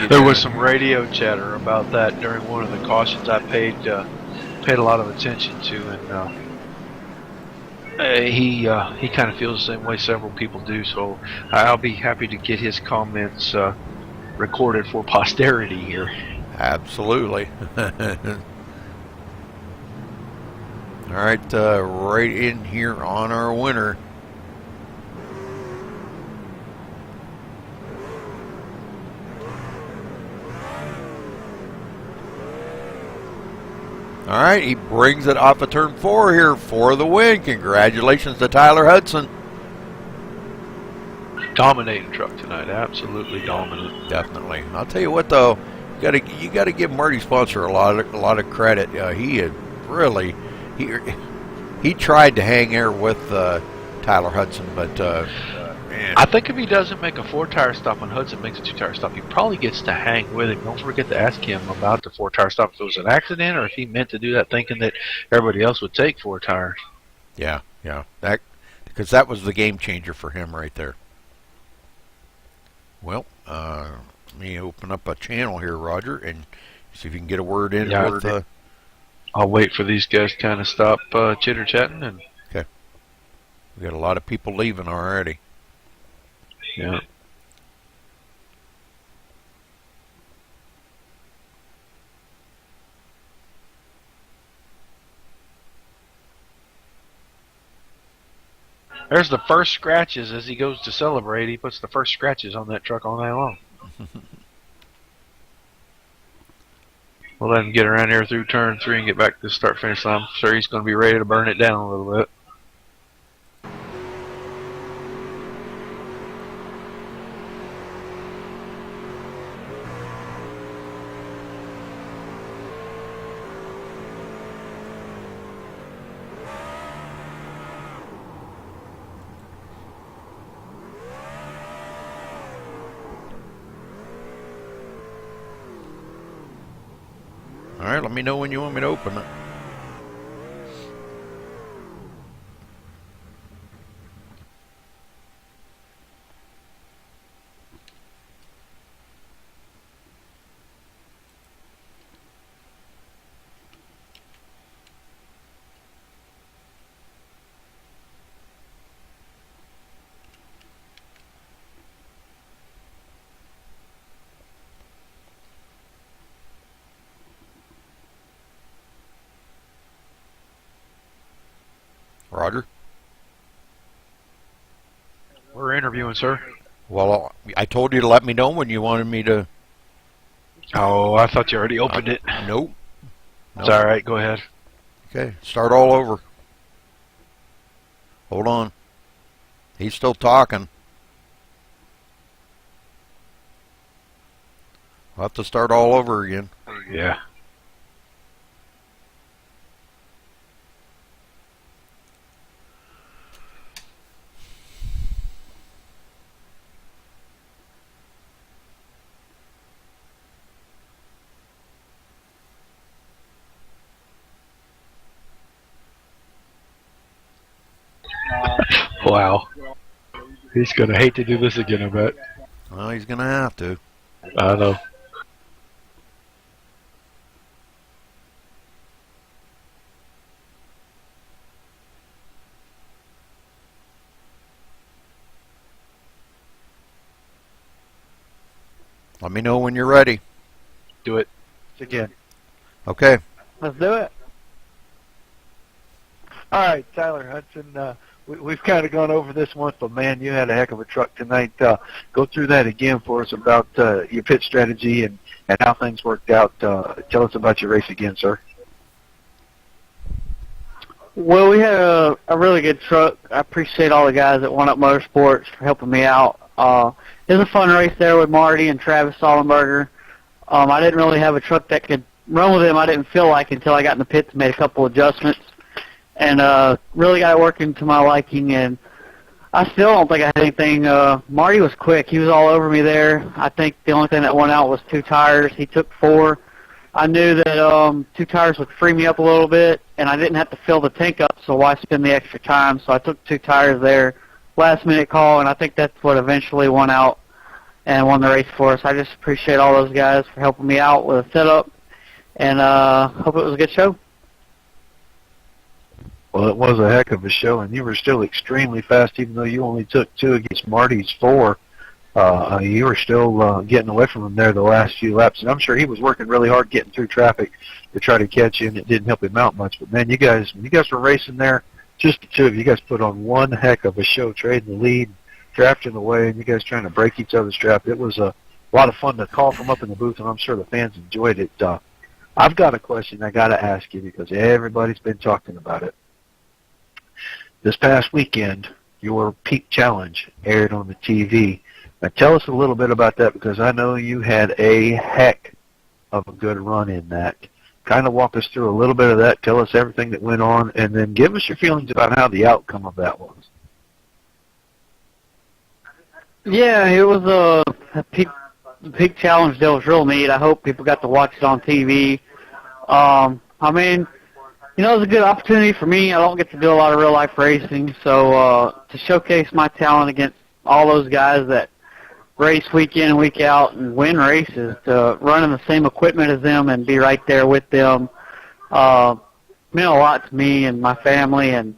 There was some radio chatter about that during one of the cautions I paid a lot of attention to, and he kind of feels the same way several people do. So I'll be happy to get his comments recorded for posterity here. Absolutely. All right, right in here on our winner. All right, he brings it off of turn 4 here for the win. Congratulations to Tyler Hudson. Dominating truck tonight, absolutely dominant. Definitely. I'll tell you what, though, you got to give Marty Sponsor a lot of credit. He had really he tried to hang air with Tyler Hudson, but man. I think if he doesn't make a 4-tire stop and Hudson makes a 2-tire stop, he probably gets to hang with him. Don't forget to ask him about the 4-tire stop, if it was an accident or if he meant to do that thinking that everybody else would take 4 tires. Yeah, because that was the game changer for him right there. Well, let me open up a channel here, Roger, and see if you can get a word in with. I'll wait for these guys to kind of stop chitter chatting. And okay, we got a lot of people leaving already. Yeah. There's the first scratches as he goes to celebrate. He puts the first scratches on that truck all night long. We'll let him get around here through turn 3 and get back to the start-finish line. I'm sure he's going to be ready to burn it down a little bit. All right, let me know when you want me to open it. Roger? We're interviewing, sir. Well, I told you to let me know when you wanted me to. Oh, I thought you already opened it. Nope. It's all right. Go ahead. Okay, start all over. Hold on. He's still talking. I'll have to start all over again. Yeah. Wow. He's going to hate to do this again, I bet. Well, he's going to have to. I know. Let me know when you're ready. Do it again. Okay. Let's do it. All right, Tyler Hudson, we've kind of gone over this once, but man, you had a heck of a truck tonight. Go through that again for us about your pit strategy and how things worked out. Tell us about your race again, sir. Well, we had a really good truck. I appreciate all the guys at One Up Motorsports for helping me out. It was a fun race there with Marty and Travis Sollenberger. I didn't really have a truck that could run with him, I didn't feel like, until I got in the pits and made a couple adjustments. And really got it working to my liking. And I still don't think I had anything. Marty was quick. He was all over me there. I think the only thing that went out was 2 tires. He took 4. I knew that 2 tires would free me up a little bit, and I didn't have to fill the tank up, so why spend the extra time? So I took 2 tires there, last-minute call, and I think that's what eventually won out and won the race for us. I just appreciate all those guys for helping me out with the setup, and hope it was a good show. Well, it was a heck of a show, and you were still extremely fast, even though you only took 2 against Marty's 4. You were still getting away from him there the last few laps, and I'm sure he was working really hard getting through traffic to try to catch you, and it didn't help him out much. But, man, when you guys were racing there, just the 2 of you guys put on one heck of a show, trading the lead, drafting away, and you guys trying to break each other's draft. It was a lot of fun to call from up in the booth, and I'm sure the fans enjoyed it. I've got a question I got to ask you because everybody's been talking about it. This past weekend, your Peak Challenge aired on the TV. Now, tell us a little bit about that because I know you had a heck of a good run in that. Kind of walk us through a little bit of that. Tell us everything that went on, and then give us your feelings about how the outcome of that was. Yeah, it was a Peak Challenge deal was real neat. I hope people got to watch it on TV. I mean, you know, it was a good opportunity for me. I don't get to do a lot of real-life racing, so to showcase my talent against all those guys that race week in and week out and win races, to run in the same equipment as them and be right there with them, meant a lot to me and my family, and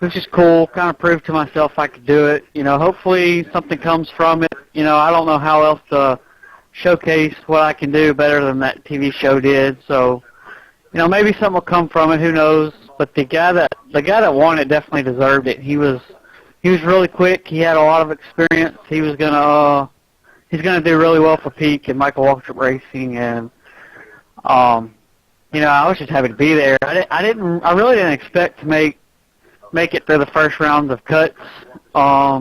it was just cool. Kind of proved to myself I could do it. You know, hopefully something comes from it. You know, I don't know how else to showcase what I can do better than that TV show did, so you know, maybe something will come from it. Who knows? But the guy that won it definitely deserved it. He was really quick. He had a lot of experience. He's gonna do really well for Peak and Michael Waltrip Racing. And you know, I was just happy to be there. I really didn't expect to make it through the first round of cuts. I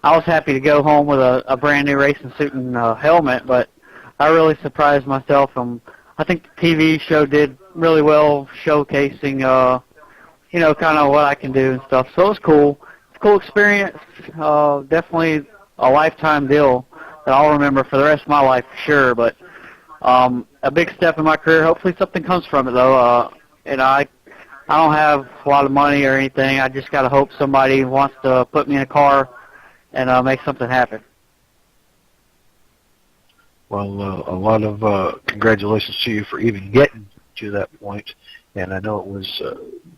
was happy to go home with a brand new racing suit and helmet, but I really surprised myself. I think the TV show did really well showcasing, you know, kind of what I can do and stuff. So it was cool. It's a cool experience. Definitely a lifetime deal that I'll remember for the rest of my life for sure. But a big step in my career. Hopefully something comes from it, though. And I don't have a lot of money or anything. I just got to hope somebody wants to put me in a car and make something happen. Well, a lot of congratulations to you for even getting to that point. And I know it was,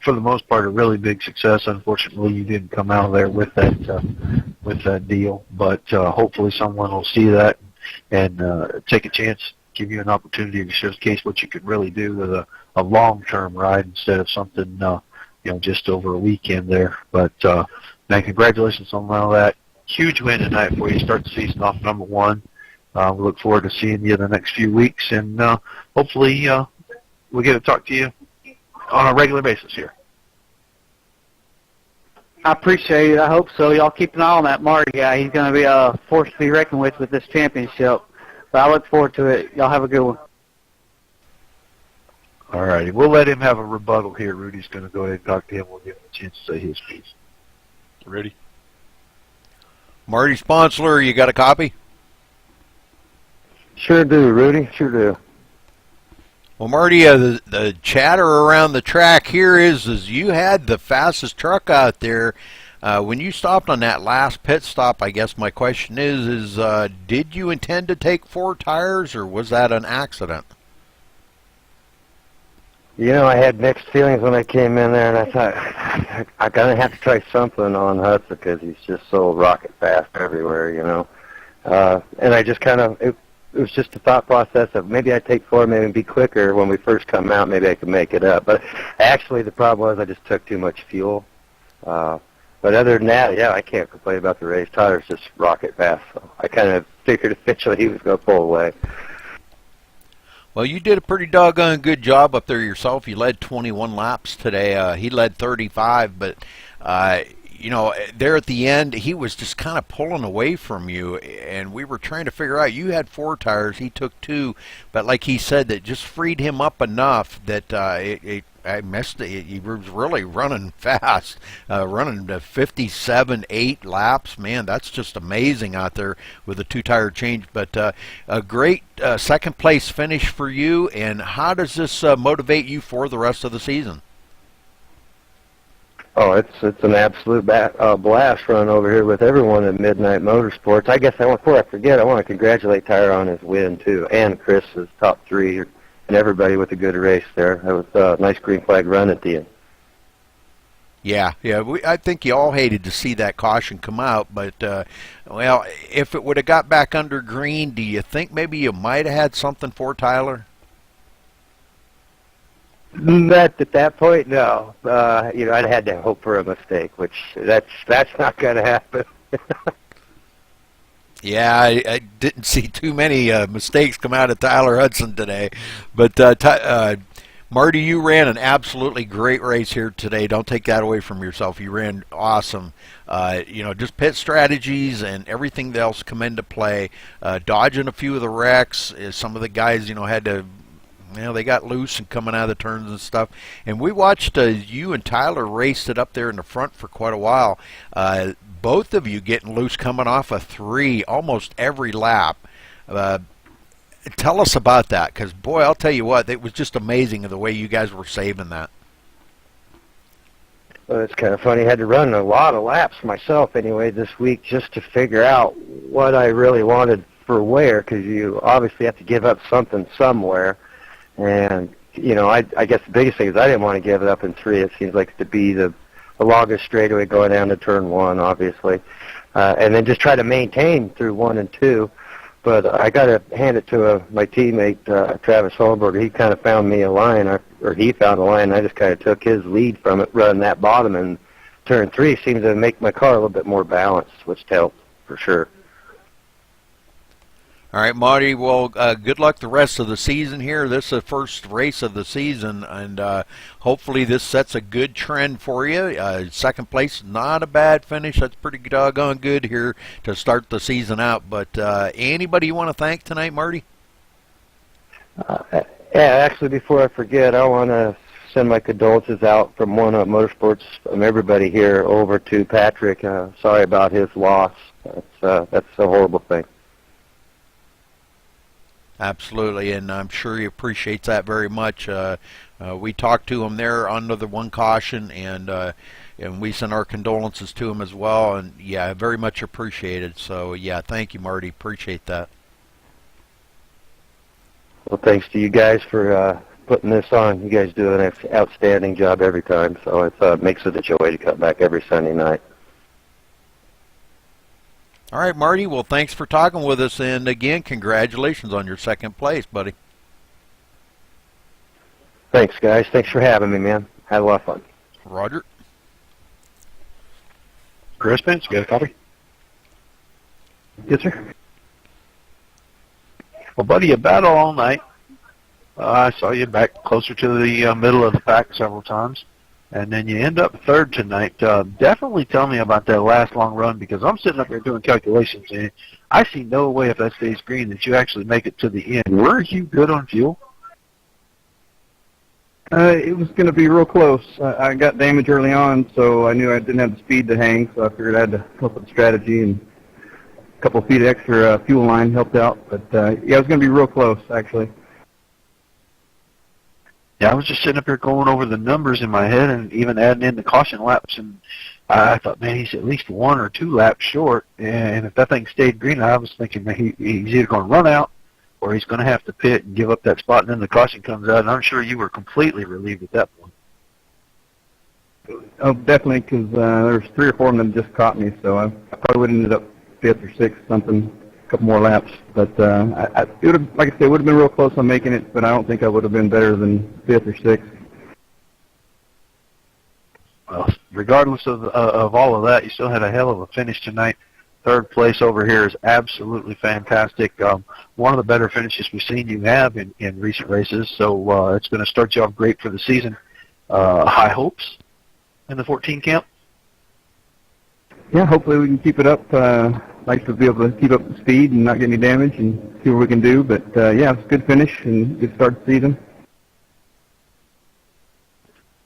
for the most part, a really big success. Unfortunately, you didn't come out of there with that deal. But hopefully someone will see that and take a chance, give you an opportunity to showcase what you could really do with a long-term ride instead of something, you know, just over a weekend there. But, man, congratulations on all that. Huge win tonight for you. Start the season off number 1. We look forward to seeing you the next few weeks, and hopefully we'll get to talk to you on a regular basis here. I appreciate it. I hope so. Y'all keep an eye on that Marty guy. He's going to be a force to be reckoned with this championship. But I look forward to it. Y'all have a good one. All righty. We'll let him have a rebuttal here. Rudy's going to go ahead and talk to him. We'll give him a chance to say his piece. Ready? Marty Sponsler, you got a copy? Sure do, Rudy. Sure do. Well, Marty, the chatter around the track here is you had the fastest truck out there. When you stopped on that last pit stop, I guess my question is did you intend to take 4 tires, or was that an accident? You know, I had mixed feelings when I came in there, and I thought, I'm going to have to try something on Hudson because he's just so rocket fast everywhere, you know. And I just kind of, it was just a thought process of maybe I'd take 4, maybe be quicker when we first come out, maybe I could make it up. But actually the problem was I just took too much fuel. But other than that, yeah, I can't complain about the race. Tyler's just rocket fast, so I kind of figured eventually he was going to pull away. Well, you did a pretty doggone good job up there yourself. You led 21 laps today. He led 35, but you know, there at the end, he was just kind of pulling away from you, and we were trying to figure out. You had 4 tires, he took 2, but like he said, that just freed him up enough that I missed it. He was really running fast, running to 57, 8 laps. Man, that's just amazing out there with a 2-tire change. But a great second place finish for you. And how does this motivate you for the rest of the season? Oh, it's an absolute blast running over here with everyone at Midnight Motorsports. I guess before I forget, I want to congratulate Tyler on his win too, and Chris's top 3, and everybody with a good race there. It was a nice green flag run at the end. Yeah. I think you all hated to see that caution come out, but well, if it would have got back under green, do you think maybe you might have had something for Tyler? At that point, no. You know, I'd had to hope for a mistake, which that's not going to happen. Yeah, I didn't see too many mistakes come out of Tyler Hudson today. But Marty, you ran an absolutely great race here today. Don't take that away from yourself. You ran awesome. You know, just pit strategies and everything else come into play. Dodging a few of the wrecks. Some of the guys, you know, had to... You know, they got loose and coming out of the turns and stuff. And we watched you and Tyler race it up there in the front for quite a while. Both of you getting loose coming off a 3 almost every lap. Tell us about that, because, boy, I'll tell you what, it was just amazing the way you guys were saving that. Well, it's kind of funny. I had to run a lot of laps myself anyway this week just to figure out what I really wanted for where, because you obviously have to give up something somewhere. And, you know, I guess the biggest thing is I didn't want to give it up in 3. It seems like to be the longest straightaway going down to turn 1, obviously. And then just try to maintain through 1 and 2. But I got to hand it to my teammate, Travis Holberger. He kind of found me a line, or he found a line. I just kind of took his lead from it, running that bottom. And turn 3 seemed to make my car a little bit more balanced, which helped for sure. All right, Marty, well, good luck the rest of the season here. This is the first race of the season, and hopefully this sets a good trend for you. Second place, not a bad finish. That's pretty doggone good here to start the season out. But anybody you want to thank tonight, Marty? Yeah, actually, before I forget, I want to send my condolences out from One Up Motorsports, from everybody here, over to Patrick. Sorry about his loss. That's a horrible thing. Absolutely, and I'm sure he appreciates that very much. We talked to him there under the 1 caution, and we sent our condolences to him as well, and yeah, very much appreciated. So yeah, thank you, Marty. Appreciate that. Well, thanks to you guys for putting this on. You guys do an outstanding job every time, so it makes it a joy to come back every Sunday night. All right, Marty, well, thanks for talking with us, and again, congratulations on your second place, buddy. Thanks, guys. Thanks for having me, man. Had a lot of fun. Roger. Chris Spence, you got a copy? Yes, sir. Well, buddy, you battled all night. I saw you back closer to the middle of the pack several times. And then you end up 3rd tonight. Definitely tell me about that last long run, because I'm sitting up here doing calculations, and I see no way, if that stays green, that you actually make it to the end. Were you good on fuel? It was going to be real close. I got damage early on, so I knew I didn't have the speed to hang, so I figured I had to come up with a strategy, and a couple of feet extra fuel line helped out. But, yeah, it was going to be real close, actually. Yeah, I was just sitting up here going over the numbers in my head and even adding in the caution laps, and I thought, man, he's at least 1 or 2 laps short, and if that thing stayed green, I was thinking, man, he's either going to run out or he's going to have to pit and give up that spot, and then the caution comes out, and I'm sure you were completely relieved at that point. Oh, definitely, because there was 3 or 4 of them that just caught me, so I probably would have ended up 5th or 6th, something. Couple more laps, but it would have, like I said, it would have been real close on making it, but I don't think I would have been better than 5th or 6th. regardless of all of that, you still had a hell of a finish tonight. Third place over here is absolutely fantastic. One of the better finishes we've seen you have in recent races, so it's going to start you off great for the season. High hopes in the 14 camp? Yeah, hopefully we can keep it up. Like to be able to keep up the speed and not get any damage and see what we can do. But, yeah, it's a good finish and good start to the season.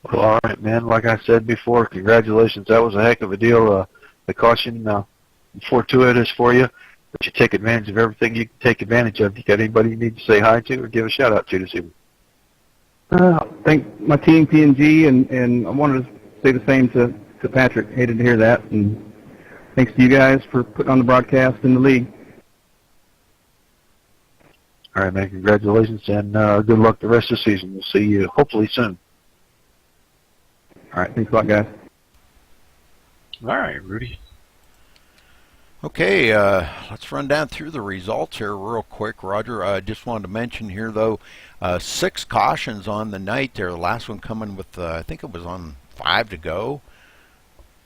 Well, all right, man. Like I said before, congratulations. That was a heck of a deal. The caution, fortuitous for you, but you take advantage of everything you can take advantage of. You got anybody you need to say hi to or give a shout-out to this evening? Thank my team, P&G, and I wanted to say the same to Patrick. Hated to hear that. And thanks to you guys for putting on the broadcast in the league. All right, man. Congratulations, and good luck the rest of the season. We'll see you hopefully soon. All right. Thanks a lot, guys. All right, Rudy. Okay, let's run down through the results here real quick, Roger. I just wanted to mention here, though, 6 cautions on the night there. The last one coming with, I think it was on 5 to go.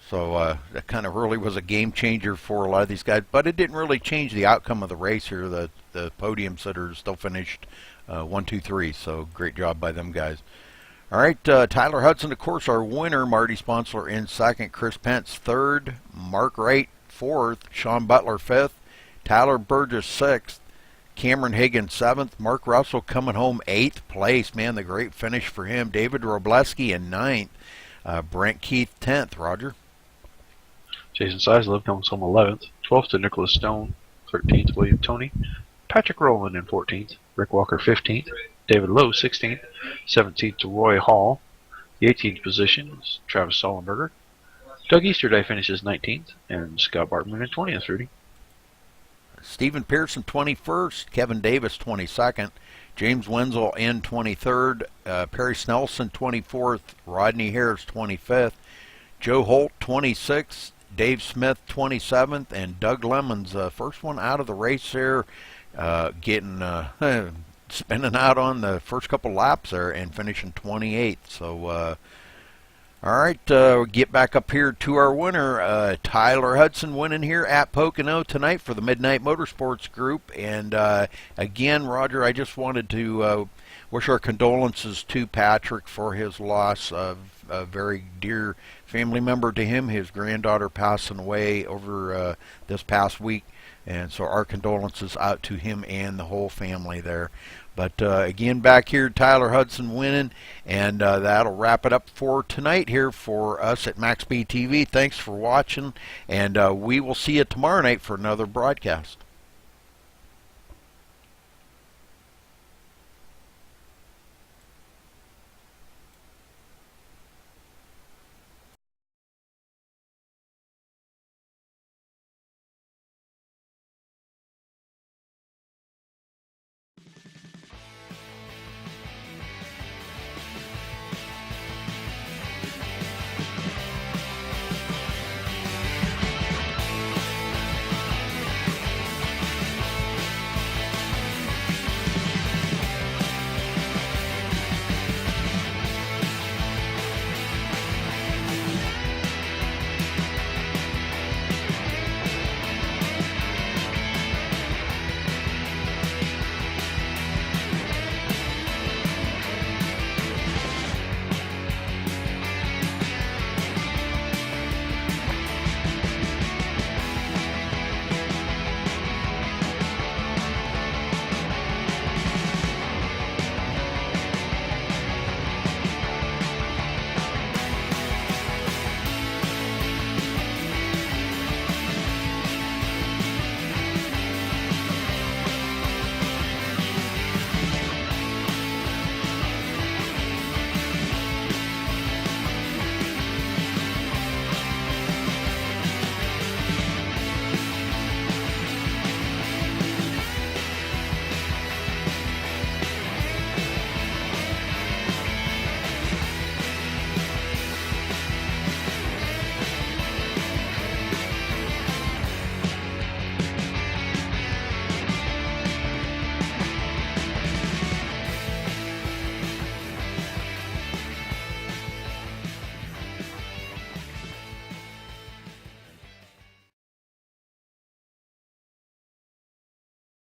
So that kind of really was a game changer for a lot of these guys. But it didn't really change the outcome of the race here. The podium sitters still finished 1, 2, 3. So great job by them guys. All right, Tyler Hudson, of course, our winner. Marty Sponsler in second. Chris Pence third. Mark Wright fourth. Sean Butler fifth. Tyler Burgess sixth. Cameron Higgins seventh. Mark Russell coming home 8th place. Man, the great finish for him. David Robleski in 9th. Brent Keith 10th. Roger. Jason Seislove comes home 11th. 12th to Nicholas Stone. 13th, William Toney. Patrick Rowland in 14th. Rick Walker 15th. David Lowe 16th. 17th to Roy Hall. The 18th position is Travis Sullenberger. Doug Easterday finishes 19th. And Scott Bartman in 20th, Rudy. Stephen Pearson 21st. Kevin Davis 22nd. James Wenzel in 23rd. Perry Snelson 24th. Rodney Harris 25th. Joe Holt 26th. Dave Smith 27th. And Doug Lemons, first one out of the race there, getting spinning out on the first couple laps there and finishing 28th. So, all right, we'll get back up here to our winner, Tyler Hudson, winning here at Pocono tonight for the Midnight Motorsports Group. And again, Roger, I just wanted to wish our condolences to Patrick for his loss of a very dear family member to him, his granddaughter passing away over this past week. And so our condolences out to him and the whole family there. But again, back here, Tyler Hudson winning, and that'll wrap it up for tonight here for us at MaxSpeedTV. Thanks for watching, and we will see you tomorrow night for another broadcast.